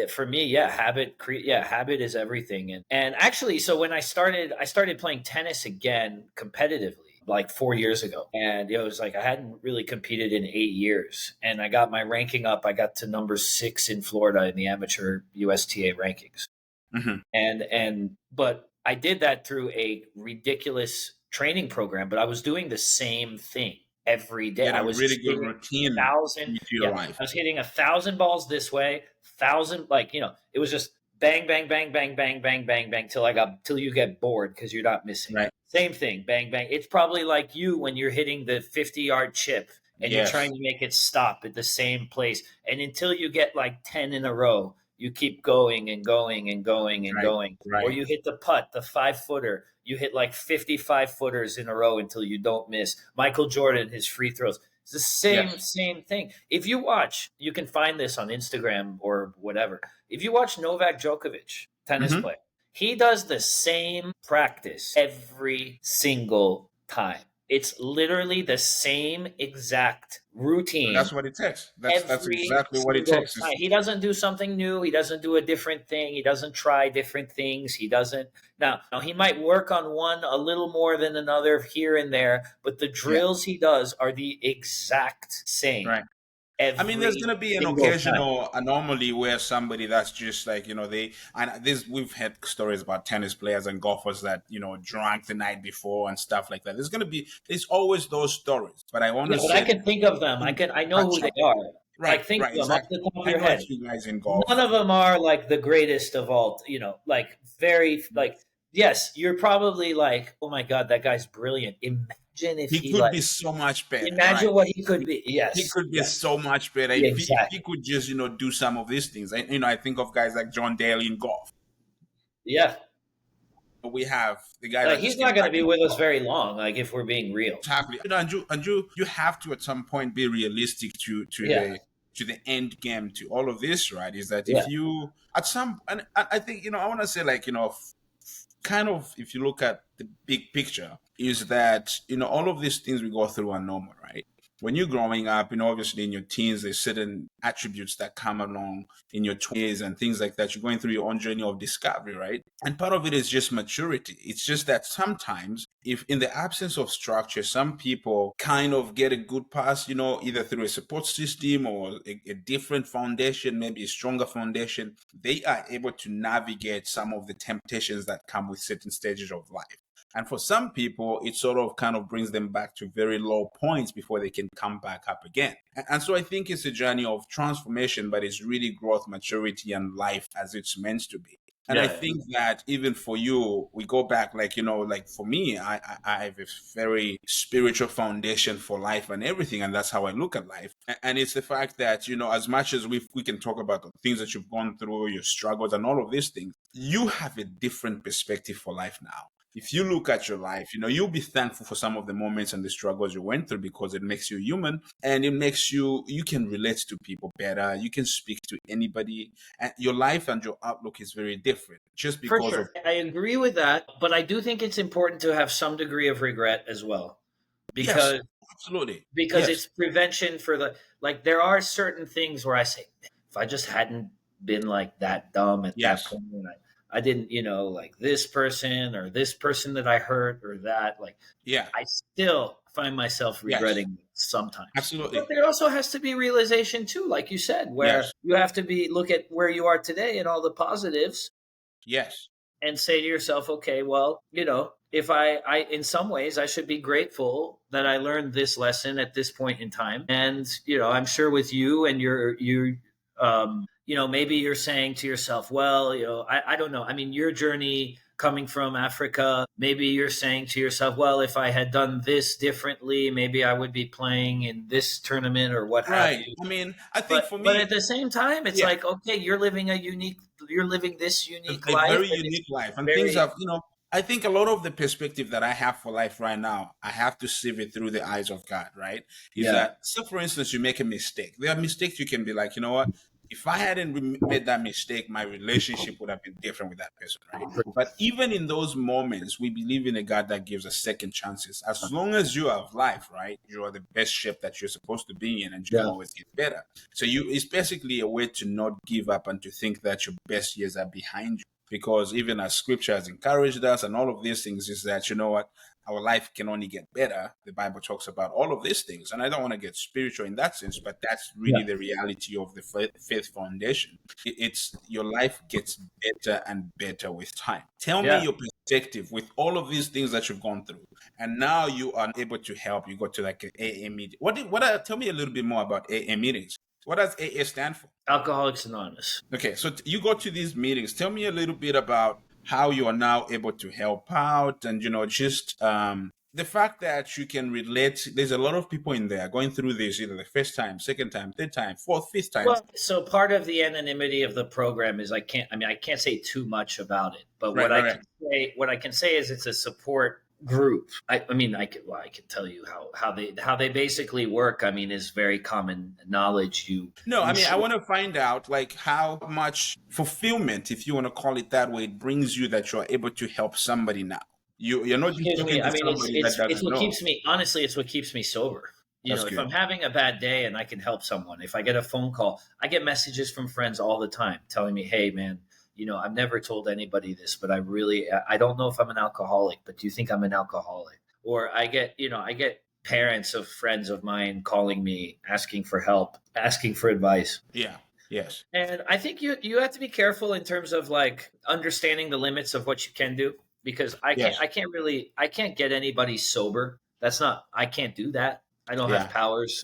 Speaker 2: for me, habit is everything. And actually, so when I started playing tennis again competitively, like 4 years ago. And it was like I hadn't really competed in 8 years. And I got my ranking up. I got to number 6 in Florida in the amateur USTA rankings.
Speaker 1: Mm-hmm.
Speaker 2: But I did that through a ridiculous training program, but I was doing the same thing every day.
Speaker 1: I was really good routine
Speaker 2: your life. I was hitting 1,000 balls this way, 1,000, it was just bang, bang, bang, bang, bang, bang, bang, bang, till you get bored because you're not missing.
Speaker 1: Right.
Speaker 2: Same thing, bang, bang. It's probably like you when you're hitting the 50-yard chip and you're trying
Speaker 1: Yes.
Speaker 2: to make it stop at the same place. And until you get like 10 in a row, you keep going and going and going and
Speaker 1: Right.
Speaker 2: going. Or
Speaker 1: Right.
Speaker 2: you hit the putt, the 5-footer. You hit like 55 footers in a row until you don't miss. Michael Jordan, his free throws. It's the
Speaker 1: Yes.
Speaker 2: same thing. If you watch, you can find this on Instagram or whatever. If you watch Novak Djokovic, tennis
Speaker 1: Hmm.
Speaker 2: player, he does the same practice every single time. It's literally the same exact routine
Speaker 1: That's what it takes. That's
Speaker 2: every
Speaker 1: exactly what it
Speaker 2: single
Speaker 1: takes.
Speaker 2: time. He doesn't do something new. He doesn't do a different thing. He doesn't try different things. He doesn't. Now, he might work on one a little more than another here and there, but the
Speaker 1: Yeah.
Speaker 2: drills he does are the exact same
Speaker 1: Right. I mean, there's
Speaker 2: every
Speaker 1: gonna be an
Speaker 2: single time.
Speaker 1: occasional anomaly where somebody that's just like, they, and this, we've had stories about tennis players and golfers that, drank the night before and stuff like that. There's always those stories. But I want
Speaker 2: Yeah,
Speaker 1: to
Speaker 2: but I
Speaker 1: say
Speaker 2: can think of them. I know who they are.
Speaker 1: right,
Speaker 2: Like, think
Speaker 1: right,
Speaker 2: of them off
Speaker 1: exactly.
Speaker 2: the top of
Speaker 1: I
Speaker 2: your
Speaker 1: know a
Speaker 2: head.
Speaker 1: few guys in
Speaker 2: None
Speaker 1: golf.
Speaker 2: of them are like the greatest of all, like very, like, yes, you're probably like, oh my God, that guy's brilliant. Imagine if
Speaker 1: He
Speaker 2: he
Speaker 1: could
Speaker 2: like,
Speaker 1: be so much better, right?
Speaker 2: imagine what he could be.
Speaker 1: He
Speaker 2: Yes,
Speaker 1: could be
Speaker 2: yes,
Speaker 1: so much better if he
Speaker 2: exactly.
Speaker 1: could just, do some of these things. I think of guys like John Daly in golf.
Speaker 2: Yeah.
Speaker 1: We have the guy
Speaker 2: Like,
Speaker 1: that
Speaker 2: he's
Speaker 1: just
Speaker 2: not
Speaker 1: came
Speaker 2: going to
Speaker 1: back
Speaker 2: be
Speaker 1: in
Speaker 2: with us
Speaker 1: golf.
Speaker 2: very long, like, if we're being real.
Speaker 1: Exactly. And you have to at some point be realistic to
Speaker 2: Yeah.
Speaker 1: the end game to all of this, right? Is that
Speaker 2: Yeah.
Speaker 1: if you at some and I think I want to say, like, kind of, if you look at the big picture, is that all of these things we go through are normal, right? When you're growing up, obviously in your teens, there's certain attributes that come along in your 20s and things like that. You're going through your own journey of discovery, right? And part of it is just maturity. It's just that sometimes, if in the absence of structure, some people kind of get a good pass, either through a support system or a different foundation, maybe a stronger foundation, they are able to navigate some of the temptations that come with certain stages of life. And for some people, it sort of kind of brings them back to very low points before they can come back up again. And so I think it's a journey of transformation, but it's really growth, maturity, and life as it's meant to be. And I
Speaker 2: Yeah.
Speaker 1: think that even for you, we go back, like, like for me, I have a very spiritual foundation for life and everything. And that's how I look at life. And it's the fact that, as much as we can talk about the things that you've gone through, your struggles and all of these things, you have a different perspective for life now. If you look at your life, you'll be thankful for some of the moments and the struggles you went through, because it makes you human, and it makes you can relate to people better. You can speak to anybody, and your life and your outlook is very different just
Speaker 2: For
Speaker 1: because of.
Speaker 2: sure. I agree with that, but I do think it's important to have some degree of regret as well,
Speaker 1: Yes,
Speaker 2: because
Speaker 1: absolutely.
Speaker 2: it's
Speaker 1: Yes,
Speaker 2: prevention for the, like, there are certain things where I say, if I just hadn't been like that dumb at that
Speaker 1: yes,
Speaker 2: point, I didn't, like this person or this person that I hurt or that, like,
Speaker 1: yeah,
Speaker 2: I still find myself
Speaker 1: yes,
Speaker 2: regretting it sometimes. But
Speaker 1: absolutely.
Speaker 2: there also has to be realization too, like you said, where
Speaker 1: Yes,
Speaker 2: you have to look at where you are today and all the positives
Speaker 1: yes,
Speaker 2: and say to yourself, okay, well, if I in some ways I should be grateful that I learned this lesson at this point in time. And, I'm sure with you and maybe you're saying to yourself, well, I don't know. I mean, your journey coming from Africa, maybe you're saying to yourself, well, if I had done this differently, maybe I would be playing in this tournament or what have
Speaker 1: right.
Speaker 2: you.
Speaker 1: I mean, I think
Speaker 2: But
Speaker 1: for
Speaker 2: but
Speaker 1: me,
Speaker 2: at the same time, it's
Speaker 1: yeah,
Speaker 2: like, okay, you're living this unique
Speaker 1: a
Speaker 2: life,
Speaker 1: very
Speaker 2: and it's
Speaker 1: unique life, and things
Speaker 2: very.
Speaker 1: have, I think a lot of the perspective that I have for life right now, I have to see it through the eyes of God, right? Is
Speaker 2: Yeah.
Speaker 1: that, so for instance, you make a mistake. There are mistakes you can be like, you know what? If I hadn't made that mistake, my relationship would have been different with that person, right? But even in those moments, we believe in a God that gives us second chances. As long as you have life, right? You are the best shape that you're supposed to be in, and you can
Speaker 2: Yeah.
Speaker 1: always get better. So it's basically a way to not give up and to think that your best years are behind you, because even as scripture has encouraged us and all of these things, is that, our life can only get better. The Bible talks about all of these things, and I don't want to get spiritual in that sense, but that's really
Speaker 2: Yeah.
Speaker 1: the reality of the faith foundation. It's your life gets better and better with time. Tell me
Speaker 2: Yeah.
Speaker 1: your perspective with all of these things that you've gone through, and now you are able to help. You go to like an AA meeting. Tell me a little bit more about AA meetings. What does AA stand for?
Speaker 2: Alcoholics Anonymous.
Speaker 1: Okay, so you go to these meetings. Tell me a little bit about how you are now able to help out, and just the fact that you can relate. There's a lot of people in there going through this either the first time, second time, third time, fourth, fifth time.
Speaker 2: Well, so part of the anonymity of the program is I can't say too much about it, but
Speaker 1: Right, right, right.
Speaker 2: what I can say is it's a support group. I can tell you how they basically work. I mean, is very common knowledge.
Speaker 1: No, I
Speaker 2: You
Speaker 1: mean, I
Speaker 2: should,
Speaker 1: want to find out like how much fulfillment, if you want to call it that way, it brings you that you're able to help somebody now. You're not just
Speaker 2: Excuse me.
Speaker 1: talking
Speaker 2: I
Speaker 1: to
Speaker 2: mean,
Speaker 1: somebody that
Speaker 2: it's
Speaker 1: doesn't
Speaker 2: what
Speaker 1: know.
Speaker 2: keeps me honestly. It's what keeps me sober.
Speaker 1: That's
Speaker 2: If
Speaker 1: good.
Speaker 2: I'm having a bad day and I can help someone, if I get a phone call, I get messages from friends all the time telling me, "Hey, man, I've never told anybody this, but I don't know if I'm an alcoholic, but do you think I'm an alcoholic?" Or I get parents of friends of mine calling me, asking for help, asking for advice.
Speaker 1: Yeah. Yes.
Speaker 2: And I think you have to be careful in terms of like understanding the limits of what you can do, because
Speaker 1: Yes.
Speaker 2: I can't get anybody sober. I can't do that. I don't have
Speaker 1: Yeah.
Speaker 2: powers.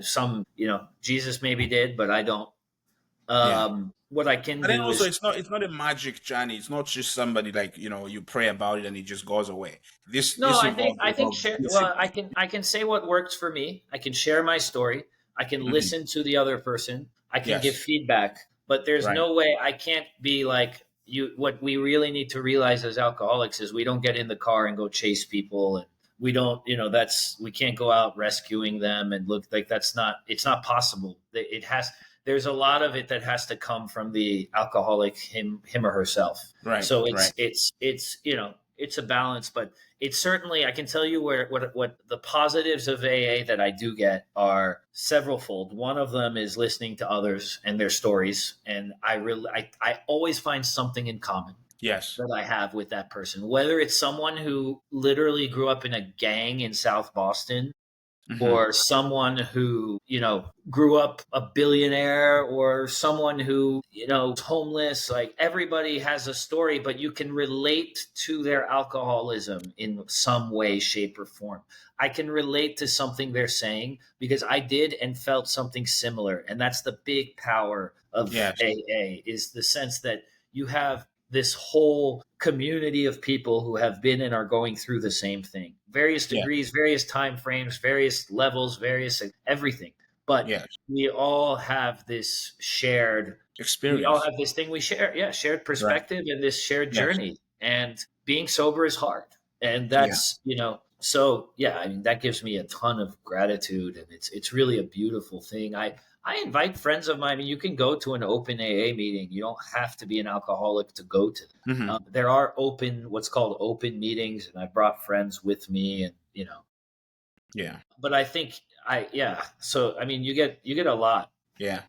Speaker 2: Jesus maybe did, but I don't.
Speaker 1: Yeah.
Speaker 2: What I can
Speaker 1: But then
Speaker 2: do
Speaker 1: also,
Speaker 2: is
Speaker 1: it's not a magic journey. It's not just somebody like you pray about it and it just goes away. This
Speaker 2: no,
Speaker 1: this involves a
Speaker 2: I
Speaker 1: lot
Speaker 2: think
Speaker 1: of
Speaker 2: share well,
Speaker 1: discipline.
Speaker 2: I can say what works for me. I can share my story. I can
Speaker 1: Mhm.
Speaker 2: listen to the other person. I can give
Speaker 1: Yes.
Speaker 2: feedback, but there's
Speaker 1: Right.
Speaker 2: no way I can't be like you. What we really need to realize as alcoholics is we don't get in the car and go chase people, and we don't, we can't go out rescuing them and look like it's not possible. There's a lot of it that has to come from the alcoholic, him or herself.
Speaker 1: Right.
Speaker 2: So
Speaker 1: Right.
Speaker 2: it's a balance, but it's certainly, I can tell you what the positives of AA that I do get are several fold. One of them is listening to others and their stories, and I always find something in common
Speaker 1: Yes.
Speaker 2: that I have with that person, whether it's someone who literally grew up in a gang in South Boston,
Speaker 1: Hmm.
Speaker 2: or someone who grew up a billionaire, or someone who is homeless. Like, everybody has a story, but you can relate to their alcoholism in some way, shape, or form. I can relate to something they're saying because I did and felt something similar. And that's the big power of
Speaker 1: Yes.
Speaker 2: AA, is the sense that you have this whole community of people who have been and are going through the same thing, various
Speaker 1: Yeah.
Speaker 2: degrees, various time frames, various levels, various everything. But
Speaker 1: Yes.
Speaker 2: we all have this shared, we all
Speaker 1: Experience.
Speaker 2: have this thing we share. Yeah, shared
Speaker 1: Right.
Speaker 2: perspective and this shared
Speaker 1: Yes.
Speaker 2: journey. And being sober is hard. And
Speaker 1: Yeah.
Speaker 2: so yeah, I mean, that gives me a ton of gratitude, and it's really a beautiful thing. I invite friends of mine. I mean, you can go to an open AA meeting. You don't have to be an alcoholic to go to them.
Speaker 1: Hmm.
Speaker 2: There are what's called open meetings, and I brought friends with me, and
Speaker 1: Yeah.
Speaker 2: but I think yeah. So I mean, you get a lot,
Speaker 1: Yeah.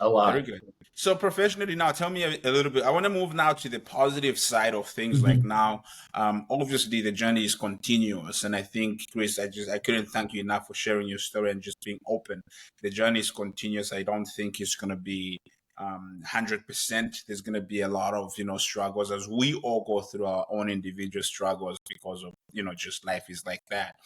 Speaker 2: a
Speaker 1: Very
Speaker 2: lot.
Speaker 1: good. So professionally now, tell me a little bit. I want to move now to the positive side of things. Like
Speaker 2: Mhm.
Speaker 1: now, obviously the journey is continuous, and I think, Chris, I couldn't thank you enough for sharing your story and just being open. The journey is continuous. I don't think it's going to be 100%. There's going to be a lot of struggles as we all go through our own individual struggles because of just life is like that.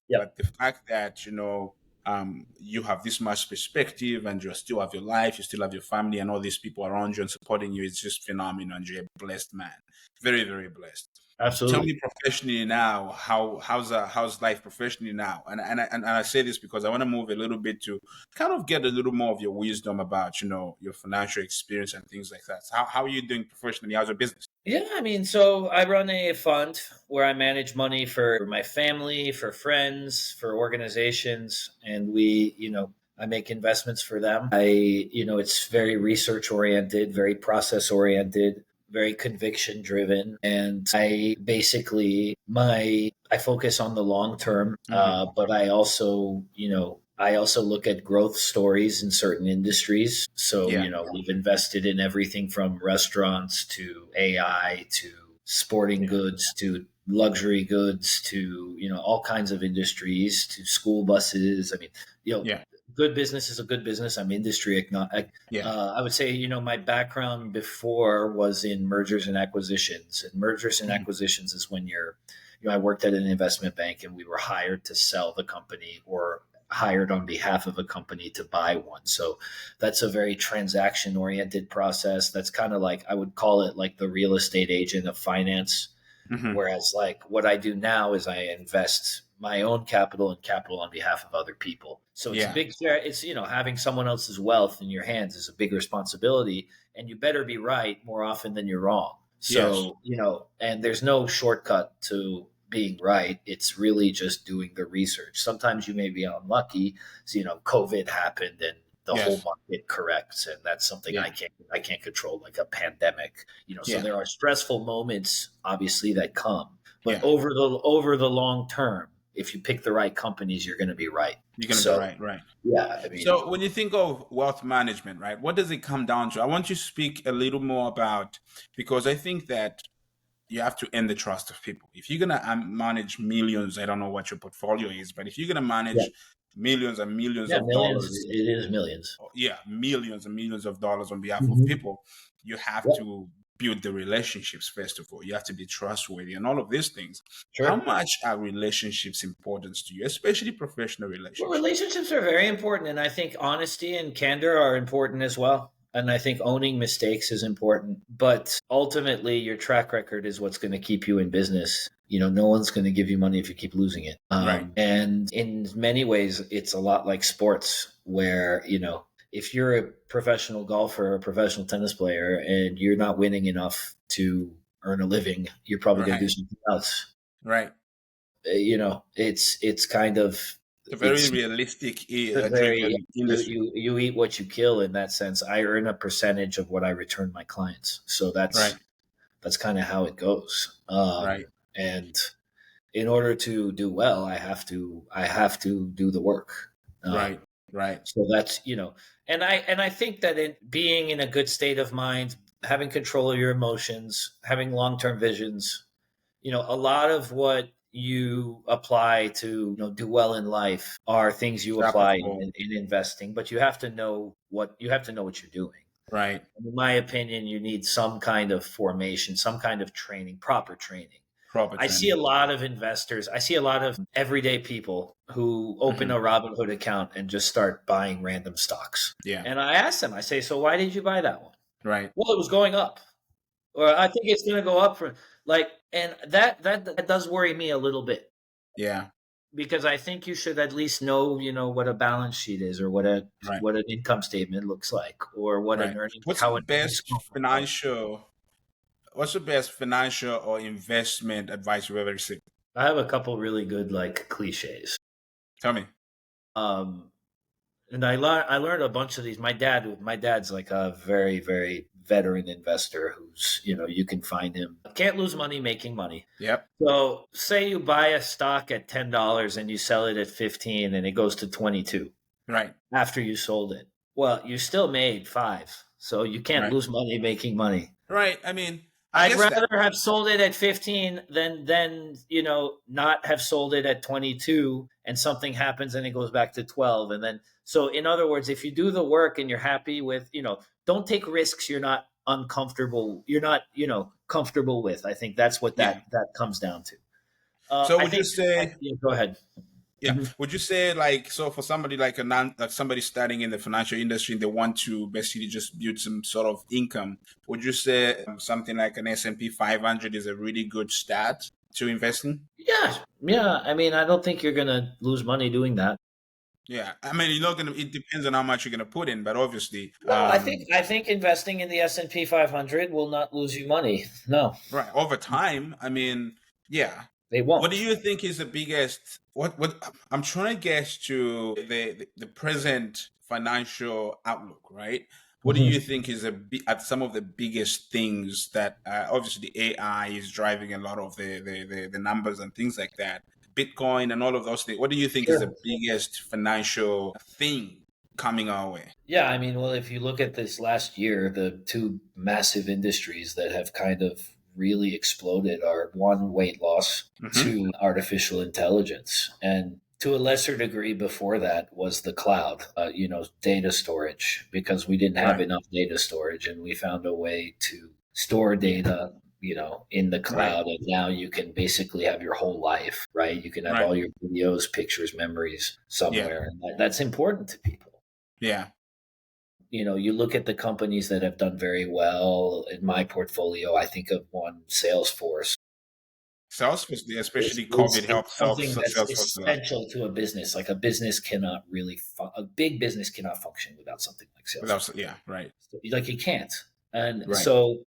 Speaker 2: Yep,
Speaker 1: But the fact that you have this much perspective and you still have your life, you still have your family and all these people around you and supporting you, it's just phenomenal. And you're a blessed man. Very, very blessed. Tell
Speaker 2: absolutely.
Speaker 1: me professionally now, how's life professionally now? And I say this because I want to move a little bit to kind of get a little more of your wisdom about your financial experience and things like that. So how are you doing professionally? How's your business?
Speaker 2: Yeah, I mean, so I run a fund where I manage money for my family, for friends, for organizations, and I make investments for them. It's very research oriented, very process oriented, very conviction driven, and I focus on the long term,
Speaker 1: Hmm.
Speaker 2: but I also look at growth stories in certain industries. So,
Speaker 1: Yeah,
Speaker 2: we've invested in everything from restaurants to AI to sporting
Speaker 1: yeah,
Speaker 2: goods to luxury goods to, all kinds of industries, to school buses. I mean, you know,
Speaker 1: yeah,
Speaker 2: good business is a good business. I'm industry agnostic.
Speaker 1: yeah.
Speaker 2: I would say, my background before was in mergers and acquisitions. And mergers and
Speaker 1: Mhm.
Speaker 2: acquisitions is when I worked at an investment bank and we were hired to sell the company, or hired on behalf of a company to buy one. So that's a very transaction oriented process. That's kind of like, I would call it like the real estate agent of finance.
Speaker 1: Mm-hmm.
Speaker 2: Whereas like what I do now is I invest my own capital and capital on behalf of other people. So it's a big share. It's, having someone else's wealth in your hands is a big responsibility, and you better be right more often than you're wrong. So, and there's no shortcut to being right. It's really just doing the research. Sometimes you may be unlucky. So, COVID happened and the whole market corrects, and that's something I can't control, like a pandemic. So there are stressful moments, obviously, that come. But over the long term, if you pick the right companies, you're going to be right.
Speaker 1: You're going to be right, right.
Speaker 2: Yeah. I mean,
Speaker 1: so when you think of wealth management, right, what does it come down to? I want you to speak a little more about, because I think that you have to earn the trust of people. If you're going to manage millions, I don't know what your portfolio is, but if you're going to manage millions and millions of
Speaker 2: millions,
Speaker 1: dollars.
Speaker 2: It is millions.
Speaker 1: Yeah, millions and millions of dollars on behalf of people. You have to build the relationships, first of all. You have to be trustworthy and all of these things.
Speaker 2: Sure.
Speaker 1: How much are relationships important to you, especially professional relationships?
Speaker 2: Well, relationships are very important. And I think honesty and candor are important as well. And I think owning mistakes is important. But ultimately, your track record is what's going to keep you in business. No one's going to give you money if you keep losing it.
Speaker 1: Right.
Speaker 2: And in many ways, it's a lot like sports where, if you're a professional golfer or a professional tennis player and you're not winning enough to earn a living, you're probably going to do something else.
Speaker 1: Right.
Speaker 2: It's kind of
Speaker 1: a very realistic
Speaker 2: industry. You eat what you kill in that sense. I earn a percentage of what I return my clients. So that's kind of how it goes.
Speaker 1: Right.
Speaker 2: And in order to do well, I have to do the work.
Speaker 1: Right.
Speaker 2: So that's, and I think that being in a good state of mind, having control of your emotions, having long-term visions, a lot of what you apply to do well in life are things you apply in investing, but you have to know what you're doing.
Speaker 1: Right.
Speaker 2: In my opinion, you need some kind of formation, some kind of training, proper training. I see a lot of investors. I see a lot of everyday people who open a Robinhood account and just start buying random stocks.
Speaker 1: Yeah.
Speaker 2: And I ask them, I say, so why did you buy that one?
Speaker 1: Right.
Speaker 2: Well, it was going up. Or I think it's going to go up and that does worry me a little bit.
Speaker 1: Yeah.
Speaker 2: Because I think you should at least know, what a balance sheet is, or what an income statement looks like, or what an earnings.
Speaker 1: What's the best financial or investment advice you've ever received?
Speaker 2: I have a couple really good cliches.
Speaker 1: Tell me.
Speaker 2: And I learned a bunch of these. My dad's like a very, very veteran investor who's, you can find him. Can't lose money making money.
Speaker 1: Yep.
Speaker 2: So say you buy a stock at $10 and you sell it at 15 and it goes to 22.
Speaker 1: Right.
Speaker 2: After you sold it. Well, you still made 5. So you can't lose money making money.
Speaker 1: Right. I mean,
Speaker 2: I'd rather have sold it at 15 than not have sold it at 22 and something happens and it goes back to 12. And then, so in other words, if you do the work and you're happy with, don't take risks you're not comfortable with. I think that's what that comes down to.
Speaker 1: So would you say,
Speaker 2: go ahead.
Speaker 1: Yeah. Would you say so for somebody like somebody starting in the financial industry and they want to basically just build some sort of income, would you say something like an S&P 500 is a really good start to investing?
Speaker 2: Yeah. Yeah. I mean, I don't think you're going to lose money doing that.
Speaker 1: Yeah. I mean, it depends on how much you're going to put in, but obviously.
Speaker 2: Well, I think investing in the S&P 500 will not lose you money. No.
Speaker 1: Right. Over time. I mean, yeah.
Speaker 2: They won't.
Speaker 1: What do you think is the biggest? What I'm trying to get to the present financial outlook, right? What do you think is at some of the biggest things that obviously the AI is driving a lot of the numbers and things like that, Bitcoin and all of those things. What do you think is the biggest financial thing coming our way?
Speaker 2: Yeah, I mean, well, if you look at this last year, the two massive industries that have kind of really exploded are one, weight loss, two, artificial intelligence, and to a lesser degree before that was the cloud, data storage, because we didn't have enough data storage and we found a way to store data, in the
Speaker 1: Right.
Speaker 2: cloud, and now you can basically have your whole life, right? You can have
Speaker 1: Right.
Speaker 2: all your videos, pictures, memories
Speaker 1: Yeah.
Speaker 2: somewhere, and that's important to people.
Speaker 1: Yeah.
Speaker 2: You look at the companies that have done very well in my portfolio. I think of one, Salesforce.
Speaker 1: Salesforce,
Speaker 2: It's,
Speaker 1: especially COVID
Speaker 2: it's,
Speaker 1: helped
Speaker 2: it's something that's
Speaker 1: Salesforce a lot.
Speaker 2: essential to a business. Like a business cannot really, a big business cannot function without something like Salesforce.
Speaker 1: Yeah, right.
Speaker 2: Like you can't. And
Speaker 1: Right.
Speaker 2: so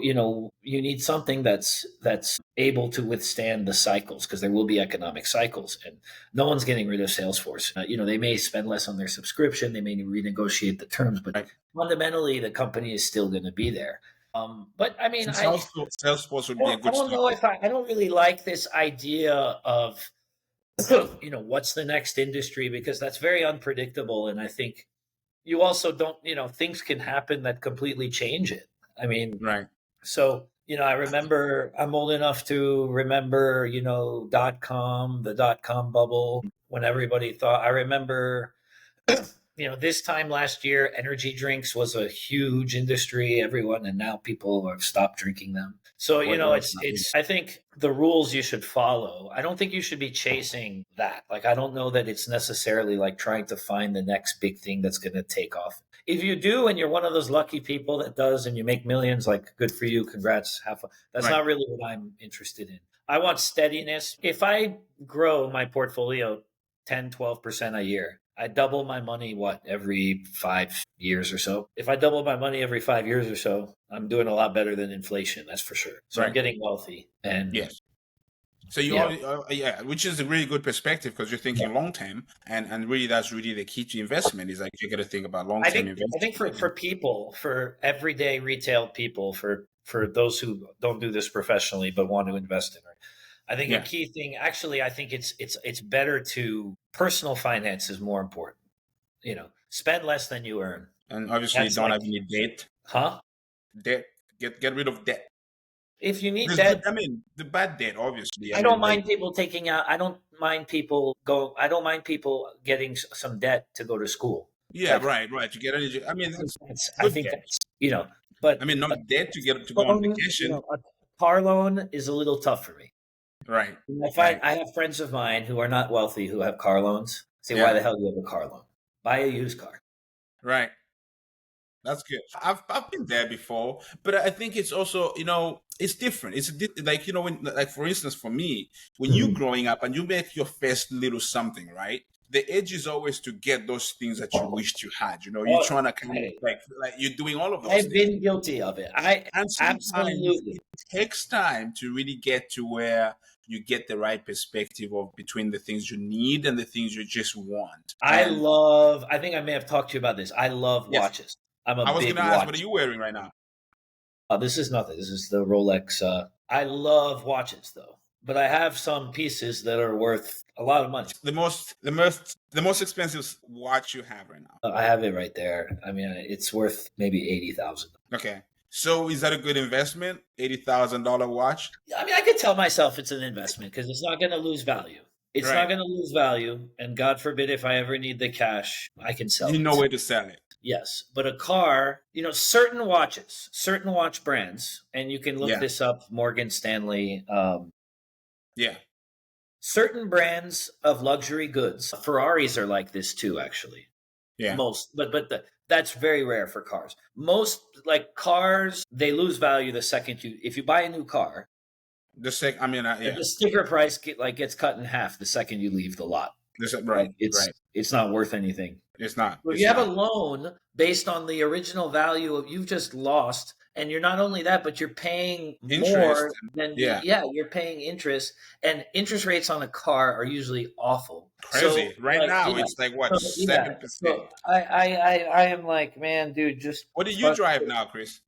Speaker 2: you need something that's able to withstand the cycles, because there will be economic cycles, and no one's getting rid of Salesforce. They may spend less on their subscription, they may renegotiate the terms, but
Speaker 1: Right.
Speaker 2: fundamentally the company is still going to be there. But I mean,
Speaker 1: So Salesforce would be a
Speaker 2: I
Speaker 1: good
Speaker 2: don't know
Speaker 1: start.
Speaker 2: if I don't really like this idea of what's the next industry, because that's very unpredictable, and I think you also don't, things can happen that completely change it. I mean,
Speaker 1: Right.
Speaker 2: so, I remember, I'm old enough to remember, the dot-com bubble, when everybody thought, I remember, this time last year, energy drinks was a huge industry, and now people have stopped drinking them. So, I think the rules you should follow. I don't think you should be chasing that. Like, I don't know that it's necessarily like trying to find the next big thing that's going to take off. If you do, and you're one of those lucky people that does, and you make millions, like, good for you, congrats, have fun. That's
Speaker 1: Right.
Speaker 2: not really what I'm interested in. I want steadiness. If I grow my portfolio 10, 12% a year, I double my money, every 5 years or so. If I double my money every 5 years or so, I'm doing a lot better than inflation, that's for sure. So I'm
Speaker 1: Right.
Speaker 2: getting wealthy. And
Speaker 1: Yes. So which is a really good perspective, because you're thinking long term, and really that's really the key to investment, is like you got to think about long term investment.
Speaker 2: I think for people, for everyday retail people, for those who don't do this professionally but want to invest in it, I think a key thing, actually, I think it's better to, personal finance is more important. Spend less than you earn.
Speaker 1: And obviously you don't have any debt. Debt. Get rid of debt.
Speaker 2: If you need debt,
Speaker 1: I mean, the bad debt, obviously.
Speaker 2: I don't mind people taking out. I don't mind people getting some debt to go to school.
Speaker 1: Yeah, right. To get energy. I mean,
Speaker 2: I think that's, but
Speaker 1: I mean, not debt to go on vacation.
Speaker 2: A car loan is a little tough for me.
Speaker 1: Right.
Speaker 2: I have friends of mine who are not wealthy who have car loans. Say, why the hell do you have a car loan? Buy a used car.
Speaker 1: Right. That's good. I've been there before, but I think it's also, it's different. It's like, when, like, for instance, for me, when you're growing up and you make your first little something, right? The edge is always to get those things that you wished you had. You're trying to kind of like you're doing all of those things.
Speaker 2: I've been guilty of it. Absolutely.
Speaker 1: It takes time to really get to where you get the right perspective of between the things you need and the things you just want.
Speaker 2: I think I may have talked to you about this. I love watches. I was going to
Speaker 1: ask, what are you wearing right now?
Speaker 2: This is nothing. This is the Rolex. I love watches, though, but I have some pieces that are worth a lot of money.
Speaker 1: The most expensive watch you have right now?
Speaker 2: I have it right there. I mean, it's worth maybe $80,000.
Speaker 1: Okay. So is that a good investment? $80,000 watch?
Speaker 2: I mean, I could tell myself it's an investment because it's not going to lose value. It's not going to lose value. And God forbid, if I ever need the cash, I can sell it.
Speaker 1: You know where to sell it.
Speaker 2: Yes. But a car, certain watches, certain watch brands, and you can look this up, Morgan Stanley. Certain brands of luxury goods. Ferraris are like this too, actually.
Speaker 1: Yeah.
Speaker 2: That's very rare for cars. Most, like, cars, they lose value the second if you buy a new car.
Speaker 1: The
Speaker 2: sticker price gets cut in half the second you leave the lot. It's not worth anything.
Speaker 1: It's not.
Speaker 2: If you have a loan based on the original value of, you've just lost, and you're not only that, but you're paying
Speaker 1: interest
Speaker 2: more than you're paying interest, and interest rates on a car are usually awful.
Speaker 1: Crazy. Now it's like what, 7%.
Speaker 2: So I am like, man, dude, just
Speaker 1: what do you drive now, Chris?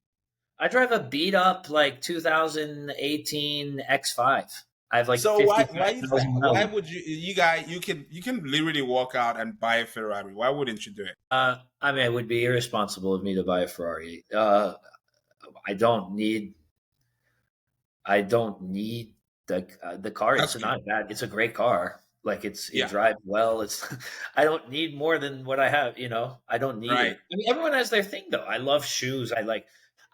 Speaker 2: I drive a beat up 2018 X5. I have
Speaker 1: so why would you can literally walk out and buy a Ferrari? Why wouldn't you do it?
Speaker 2: I mean, it would be irresponsible of me to buy a Ferrari. I don't need the car. It's not bad. It's a great car. Like it drives well. I don't need more than what I have. I don't need it. I mean, everyone has their thing though. I love shoes.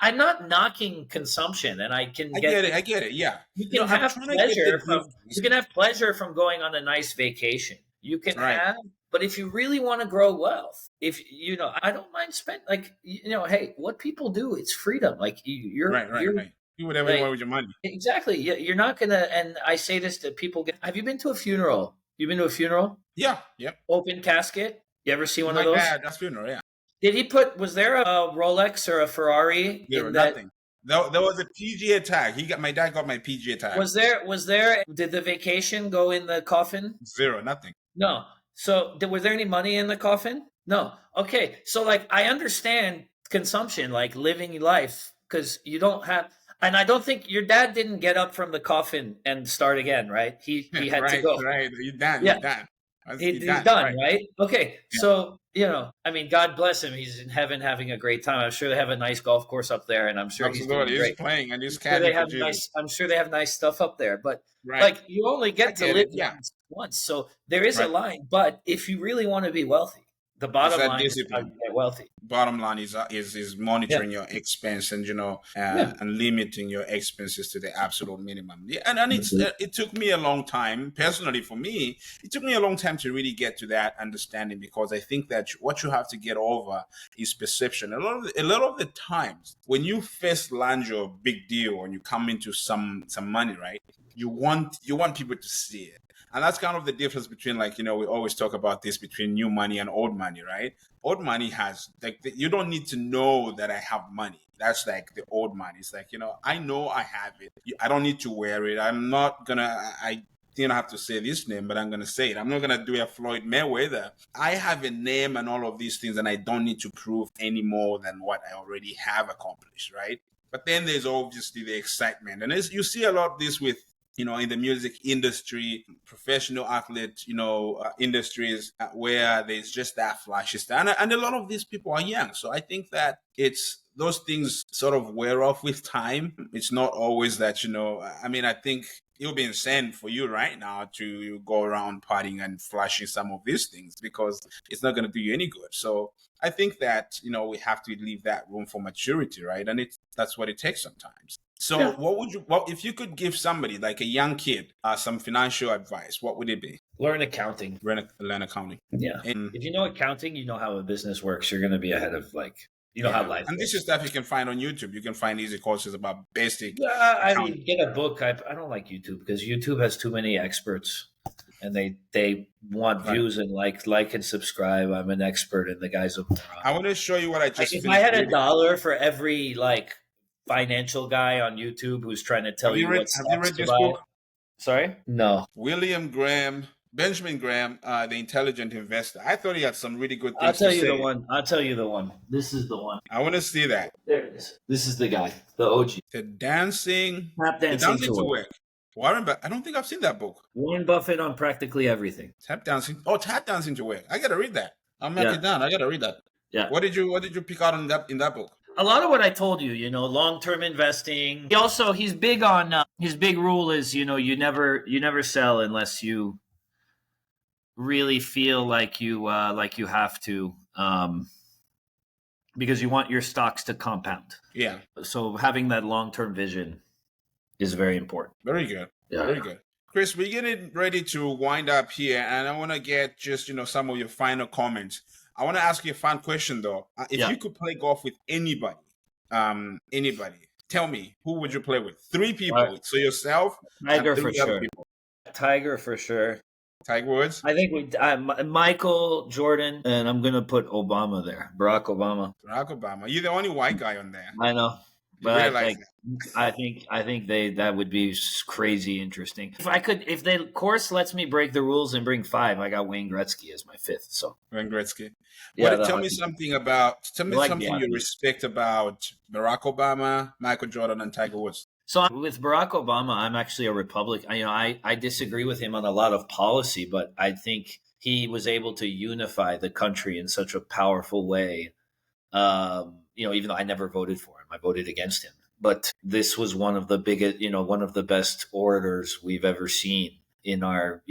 Speaker 2: I'm not knocking consumption, and I
Speaker 1: get it. I get it. Yeah.
Speaker 2: you
Speaker 1: You
Speaker 2: can
Speaker 1: know, I'm
Speaker 2: have
Speaker 1: trying to get the
Speaker 2: you
Speaker 1: difference.
Speaker 2: can have pleasure from going on a nice vacation. You can
Speaker 1: Right.
Speaker 2: have, but if you really want to grow wealth, if you know, I don't mind spend like hey, what people do, it's freedom. Like
Speaker 1: Right. Right.
Speaker 2: you're
Speaker 1: Right. Do whatever you
Speaker 2: like
Speaker 1: want with your money.
Speaker 2: exactly. You're not gonna. And I say this to people. Have you been to a funeral? You been to a funeral?
Speaker 1: Yeah. Yep.
Speaker 2: Open casket. You ever see one of
Speaker 1: My
Speaker 2: those?
Speaker 1: dad, that's funeral. Yeah.
Speaker 2: Did he put? Was there a Rolex or a Ferrari
Speaker 1: Zero.
Speaker 2: in that?
Speaker 1: Nothing. There was a PGA tag. My dad got my PGA tag.
Speaker 2: Was there? Was there? Did the vacation go in the coffin?
Speaker 1: Zero. Nothing.
Speaker 2: No. So, was there any money in the coffin? No. Okay. So, like, I understand consumption, like living life, because you don't have. And I don't think your dad didn't get up from the coffin and start again, right? He had to
Speaker 1: Right.
Speaker 2: go.
Speaker 1: Right. You're done.
Speaker 2: Yeah.
Speaker 1: You're done.
Speaker 2: He's
Speaker 1: You're done.
Speaker 2: done, right? Okay.
Speaker 1: Yeah.
Speaker 2: So, I mean, God bless him. He's in heaven having a great time. I'm sure they have a nice golf course up there, and I'm sure he's doing
Speaker 1: Absolutely. He's
Speaker 2: great.
Speaker 1: playing and he's
Speaker 2: Sure they
Speaker 1: caddying for
Speaker 2: have
Speaker 1: Jesus.
Speaker 2: I'm sure they have nice stuff up there, but
Speaker 1: Right.
Speaker 2: like you only
Speaker 1: I
Speaker 2: get to
Speaker 1: get
Speaker 2: live
Speaker 1: it. Yeah.
Speaker 2: once. So there is a
Speaker 1: Right.
Speaker 2: line. But if you really want to be wealthy, the
Speaker 1: It's
Speaker 2: bottom
Speaker 1: that
Speaker 2: line is how you
Speaker 1: discipline.
Speaker 2: get wealthy.
Speaker 1: Bottom line is monitoring your expense and
Speaker 2: Yeah.
Speaker 1: and limiting your expenses to the absolute minimum. Yeah, and it took me a long time personally. For me, it took me a long time to really get to that understanding, because I think that what you have to get over is perception. A lot of the times when you first land your big deal and you come into some money, right? You want people to see it. And that's kind of the difference between, like, we always talk about this between new money and old money, right? Old money has, like, you don't need to know that I have money. That's like the old money. It's like, I know I have it. I don't need to wear it. I'm not gonna, I didn't have to say this name, but I'm gonna say it. I'm not gonna do a Floyd Mayweather. I have a name and all of these things, and I don't need to prove any more than what I already have accomplished, right? But then there's obviously the excitement. And you see a lot of this with, in the music industry, professional athlete, industries, where there's just that flashy stuff. And a lot of these people are young. So I think that those things sort of wear off with time. It's not always that, I think it would be insane for you right now to go around partying and flashing some of these things, because it's not going to do you any good. So I think that, we have to leave that room for maturity, right? And that's what it takes sometimes. So yeah. If you could give somebody like a young kid some financial advice, what would it be?
Speaker 2: Learn accounting.
Speaker 1: Learn accounting.
Speaker 2: Yeah. If you know accounting, you know how a business works. You're going to be ahead of how life
Speaker 1: and
Speaker 2: works.
Speaker 1: This is stuff you can find on YouTube. You can find easy courses about basic.
Speaker 2: I mean, get a book. I don't like YouTube because YouTube has too many experts, and they want views and like and subscribe. I'm an expert, and the guy's a moron.
Speaker 1: I want to show you what I just.
Speaker 2: If I had $1 for every financial guy on YouTube who's trying to tell you what stocks to buy. Have you read this book? Sorry? No.
Speaker 1: Benjamin Graham, The Intelligent Investor. I thought he had some really good things
Speaker 2: I'll tell you the one. This is the one.
Speaker 1: I want to see that.
Speaker 2: There it is. This is the guy, the OG.
Speaker 1: Tap dancing to work. Warren, but I don't think I've seen that book.
Speaker 2: Warren Buffett on practically everything.
Speaker 1: Tap dancing to work. I got to read that. I'll mark it down. I got to read that.
Speaker 2: Yeah.
Speaker 1: What did you pick out in that book?
Speaker 2: A lot of what I told you, long-term investing. He's big on his big rule is, you never sell unless you really feel like you have to, because you want your stocks to compound.
Speaker 1: Yeah.
Speaker 2: So having that long-term vision is very important.
Speaker 1: Very good.
Speaker 2: Yeah.
Speaker 1: Very good. Chris, we're getting ready to wind up here, and I want to get just, some of your final comments. I want to ask you a fun question, though. If you could play golf with anybody, tell me, who would you play with? 3 people. So yourself,
Speaker 2: Tiger for sure. Tiger for sure.
Speaker 1: Tiger Woods?
Speaker 2: I think Michael, Jordan, and I'm going to put Obama there. Barack Obama.
Speaker 1: You're the only white guy on there.
Speaker 2: I know. But I think that would be crazy interesting. If the course lets me break the rules and bring 5, I got Wayne Gretzky as my 5th. So
Speaker 1: Wayne Gretzky.
Speaker 2: Yeah,
Speaker 1: tell me something you respect about Barack Obama, Michael Jordan, and Tiger Woods.
Speaker 2: So with Barack Obama, I'm actually a Republican. I disagree with him on a lot of policy, but I think he was able to unify the country in such a powerful way. Even though I never voted for him, I voted against him. But this was one of the biggest, one of the best orators we've ever seen. in our,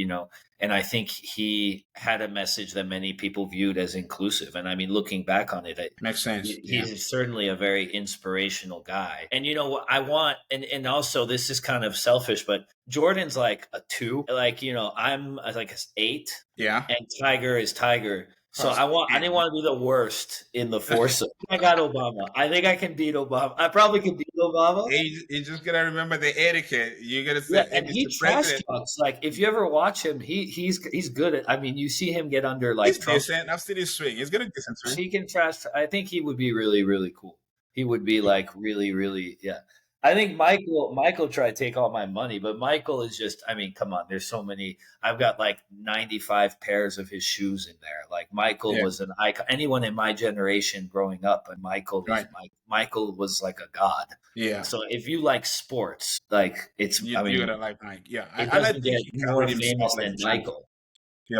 Speaker 2: and I think he had a message that many people viewed as inclusive. And I mean, looking back on it,
Speaker 1: Makes sense. Yeah.
Speaker 2: he's certainly a very inspirational guy. And what I want, and also this is kind of selfish, but Jordan's like a 2. Like, I'm like an 8.
Speaker 1: Yeah.
Speaker 2: And Tiger is Tiger. So
Speaker 1: Oh,
Speaker 2: I didn't want to be the worst in the foursome. I got Obama. I think I can beat Obama. I probably can beat Obama.
Speaker 1: You just gotta remember the etiquette. You gotta say,
Speaker 2: Yeah,
Speaker 1: hey,
Speaker 2: and he
Speaker 1: Mr.
Speaker 2: trash
Speaker 1: President.
Speaker 2: talks. Like, if you ever watch him, he's good at. I mean, you see him get under like
Speaker 1: He's
Speaker 2: Trump.
Speaker 1: decent. I've seen his swing. He's got a decent swing.
Speaker 2: He can trash. I think he would be really, really cool. He would be like really, really, yeah. I think Michael tried to take all my money, but Michael is just, I mean, come on, there's so many. I've got like 95 pairs of his shoes in there. Like, Michael was an icon. Anyone in my generation growing up, and Michael was like a god.
Speaker 1: Yeah.
Speaker 2: So if you like sports, like
Speaker 1: you're gonna like Mike. Yeah.
Speaker 2: It
Speaker 1: And I
Speaker 2: doesn't
Speaker 1: think
Speaker 2: get
Speaker 1: he
Speaker 2: more
Speaker 1: carried himself
Speaker 2: famous
Speaker 1: like
Speaker 2: than
Speaker 1: a champ.
Speaker 2: Michael.
Speaker 1: Yeah.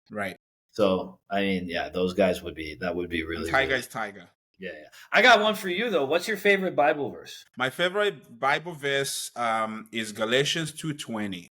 Speaker 1: Right.
Speaker 2: So I mean, yeah, those guys would be really.
Speaker 1: Tiger
Speaker 2: really,
Speaker 1: is Tiger.
Speaker 2: Yeah. I got one for you though. What's your favorite Bible verse?
Speaker 1: My favorite Bible verse is Galatians 2:20.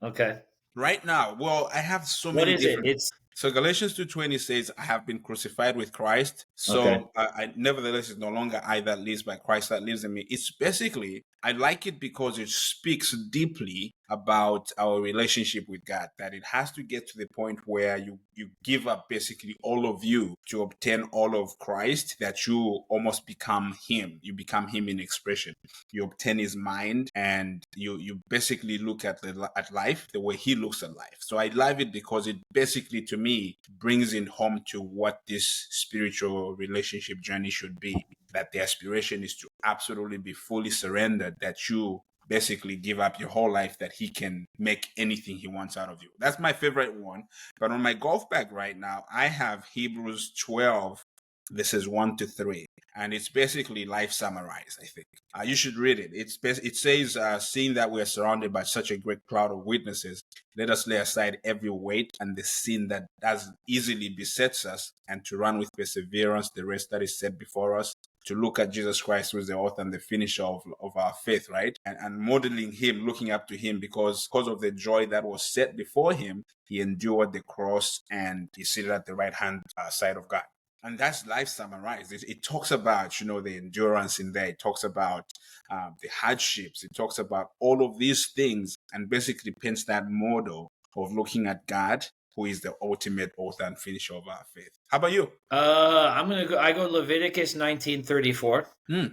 Speaker 2: Okay.
Speaker 1: Right now, well, I have so
Speaker 2: What
Speaker 1: many
Speaker 2: is
Speaker 1: different.
Speaker 2: it?
Speaker 1: So Galatians 2:20 says, "I have been crucified with Christ. So
Speaker 2: Okay.
Speaker 1: I nevertheless it's no longer I that lives, but Christ that lives in me." It's basically, I like it because it speaks deeply about our relationship with God. That it has to get to the point where you give up basically all of you to obtain all of Christ. That you almost become Him. You become Him in expression. You obtain His mind, and you basically look at life the way He looks at life. So I love it because it basically, to me, brings in home to what this spiritual relationship journey should be. That the aspiration is to absolutely be fully surrendered, that you basically give up your whole life, that He can make anything He wants out of you. That's my favorite one. But on my golf bag right now, I have Hebrews 12. This is 1-3. And it's basically life summarized, I think. You should read it. It says, seeing that we are surrounded by such a great cloud of witnesses, let us lay aside every weight and the sin that as easily besets us, and to run with perseverance the race that is set before us, to look at Jesus Christ, who is the author and the finisher of our faith, right? And modeling Him, looking up to Him, because of the joy that was set before Him, He endured the cross and He's seated at the right hand side of God. And that's life summarized. It talks about, the endurance in there. It talks about the hardships. It talks about all of these things, and basically paints that model of looking at God, who is the ultimate author and finisher of our faith. How about you?
Speaker 2: I go Leviticus 19:34.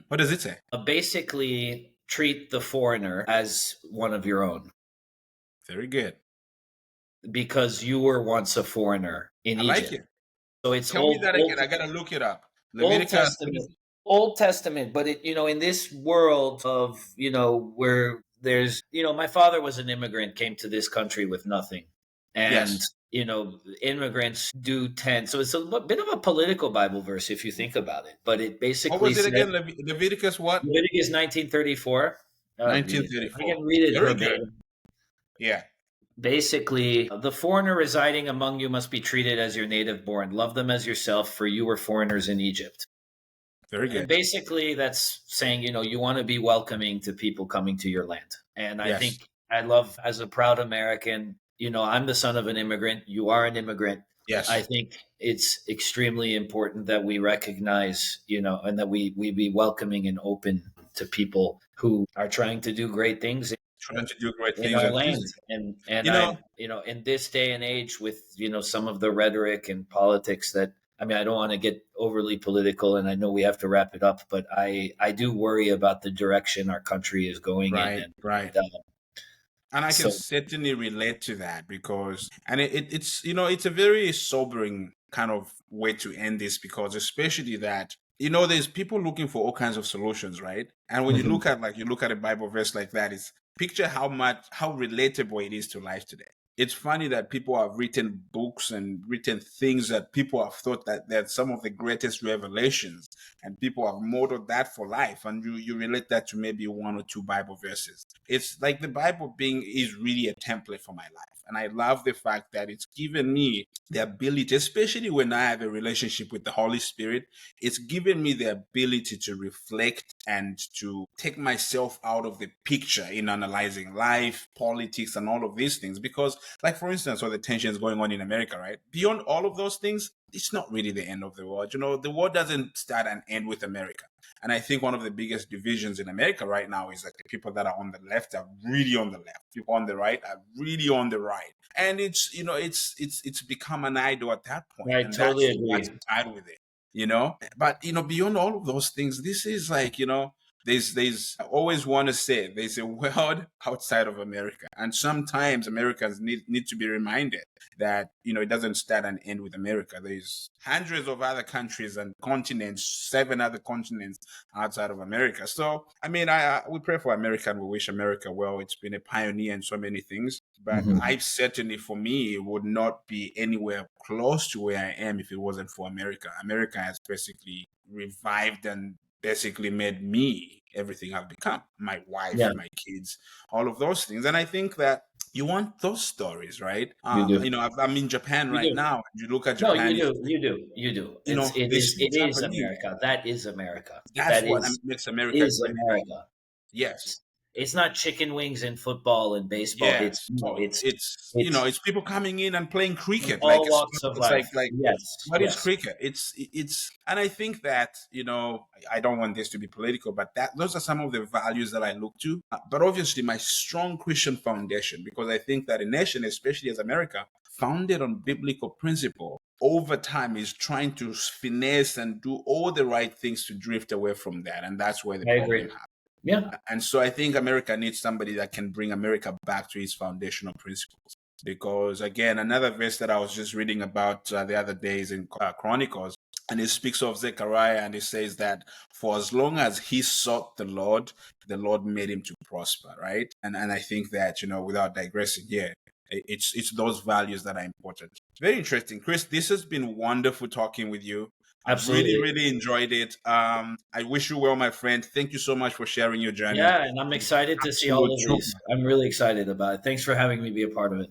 Speaker 1: What does it say?
Speaker 2: Basically, treat the foreigner as one of your own.
Speaker 1: Very good.
Speaker 2: Because you were once a foreigner in Egypt.
Speaker 1: Like it.
Speaker 2: So it's
Speaker 1: Tell me that again. I gotta look it up. Leviticus.
Speaker 2: Old Testament, but it, in this world of, where there's, my father was an immigrant, came to this country with nothing. And,
Speaker 1: Yes.
Speaker 2: Immigrants do tend, so it's a bit of a political Bible verse if you think about it, but it basically
Speaker 1: What was it again? Leviticus what?
Speaker 2: Leviticus 19:34.
Speaker 1: 1934.
Speaker 2: I can read it
Speaker 1: Very
Speaker 2: verbatim.
Speaker 1: good. Yeah.
Speaker 2: Basically, the foreigner residing among you must be treated as your native born. Love them as yourself, for you were foreigners in Egypt.
Speaker 1: Very good.
Speaker 2: And basically, that's saying, you want to be welcoming to people coming to your land. And I think I love, as a proud American, I'm the son of an immigrant. You are an immigrant.
Speaker 1: Yes.
Speaker 2: I think it's extremely important that we recognize, and that we be welcoming and open to people who are trying to do great things.
Speaker 1: Trying to do great things
Speaker 2: in our land, and in this day and age, with some of the rhetoric and politics that, I don't want to get overly political, and I know we have to wrap it up, but I do worry about the direction our country is going in.
Speaker 1: Right. And I can certainly relate to that, because, and it's it's a very sobering kind of way to end this, because especially that, there's people looking for all kinds of solutions, right? And when you look at a Bible verse like that, it's picture how relatable it is to life today. It's funny that people have written books and written things that people have thought that they're some of the greatest revelations, and people have modeled that for life, and you relate that to maybe one or two Bible verses. It's like the Bible is really a template for my life. And I love the fact that it's given me the ability, especially when I have a relationship with the Holy Spirit, it's given me the ability to reflect and to take myself out of the picture in analyzing life, politics, and all of these things. Because, like, for instance, all the tensions going on in America, right? Beyond all of those things, it's not really the end of the world. The war doesn't start and end with America. And I think one of the biggest divisions in America right now is that the people that are on the left are really on the left. People on the right are really on the right. And it's become an idol at that point.
Speaker 2: I
Speaker 1: And
Speaker 2: totally
Speaker 1: that's what's
Speaker 2: agree.
Speaker 1: bad with it. But beyond all of those things, this is like, there's I always want to say there's a world outside of America. And sometimes Americans need to be reminded that, it doesn't start and end with America. There's hundreds of other countries and continents, 7 other continents outside of America. So, I mean, we pray for America and we wish America well. It's been a pioneer in so many things. But I certainly, for me, would not be anywhere close to where I am if it wasn't for America. America has basically revived and basically made me everything I've become. My wife,
Speaker 2: Yeah,
Speaker 1: my kids, all of those things. And I think that you want those stories, right?
Speaker 2: you do.
Speaker 1: I'm in Japan
Speaker 2: You
Speaker 1: right
Speaker 2: do.
Speaker 1: now. You look at
Speaker 2: No,
Speaker 1: Japan,
Speaker 2: you
Speaker 1: it's,
Speaker 2: do. You do. You do. It
Speaker 1: they
Speaker 2: is
Speaker 1: speak
Speaker 2: it is
Speaker 1: Japanese.
Speaker 2: America. That is America.
Speaker 1: That's
Speaker 2: That
Speaker 1: what makes America
Speaker 2: is
Speaker 1: great.
Speaker 2: America.
Speaker 1: Yes.
Speaker 2: It's not chicken wings in football and baseball. It's
Speaker 1: Yes,
Speaker 2: no,
Speaker 1: it's
Speaker 2: it's
Speaker 1: it's people coming in and playing
Speaker 2: from
Speaker 1: cricket. Like
Speaker 2: all walks of
Speaker 1: it's like
Speaker 2: life.
Speaker 1: like
Speaker 2: Yes,
Speaker 1: what is
Speaker 2: yes.
Speaker 1: cricket? And I think that I don't want this to be political, but that those are some of the values that I look to. But obviously, my strong Christian foundation, because I think that a nation, especially as America, founded on biblical principle, over time is trying to finesse and do all the right things to drift away from that, and that's where the
Speaker 2: I
Speaker 1: problem
Speaker 2: agree.
Speaker 1: happens.
Speaker 2: Yeah,
Speaker 1: And so I think America needs somebody that can bring America back to its foundational principles. Because again, another verse that I was just reading about the other days in Chronicles, and it speaks of Zechariah, and it says that for as long as he sought the Lord made him to prosper, right? And I think that, without digressing here, it's those values that are important. Very interesting. Chris, this has been wonderful talking with you. I've really,
Speaker 2: absolutely.
Speaker 1: really enjoyed it. I wish you well, my friend. Thank you so much for sharing your journey.
Speaker 2: Yeah, and I'm excited to see all
Speaker 1: Absolute
Speaker 2: of
Speaker 1: trooper.
Speaker 2: these. I'm really excited about it. Thanks for having me be a part of it.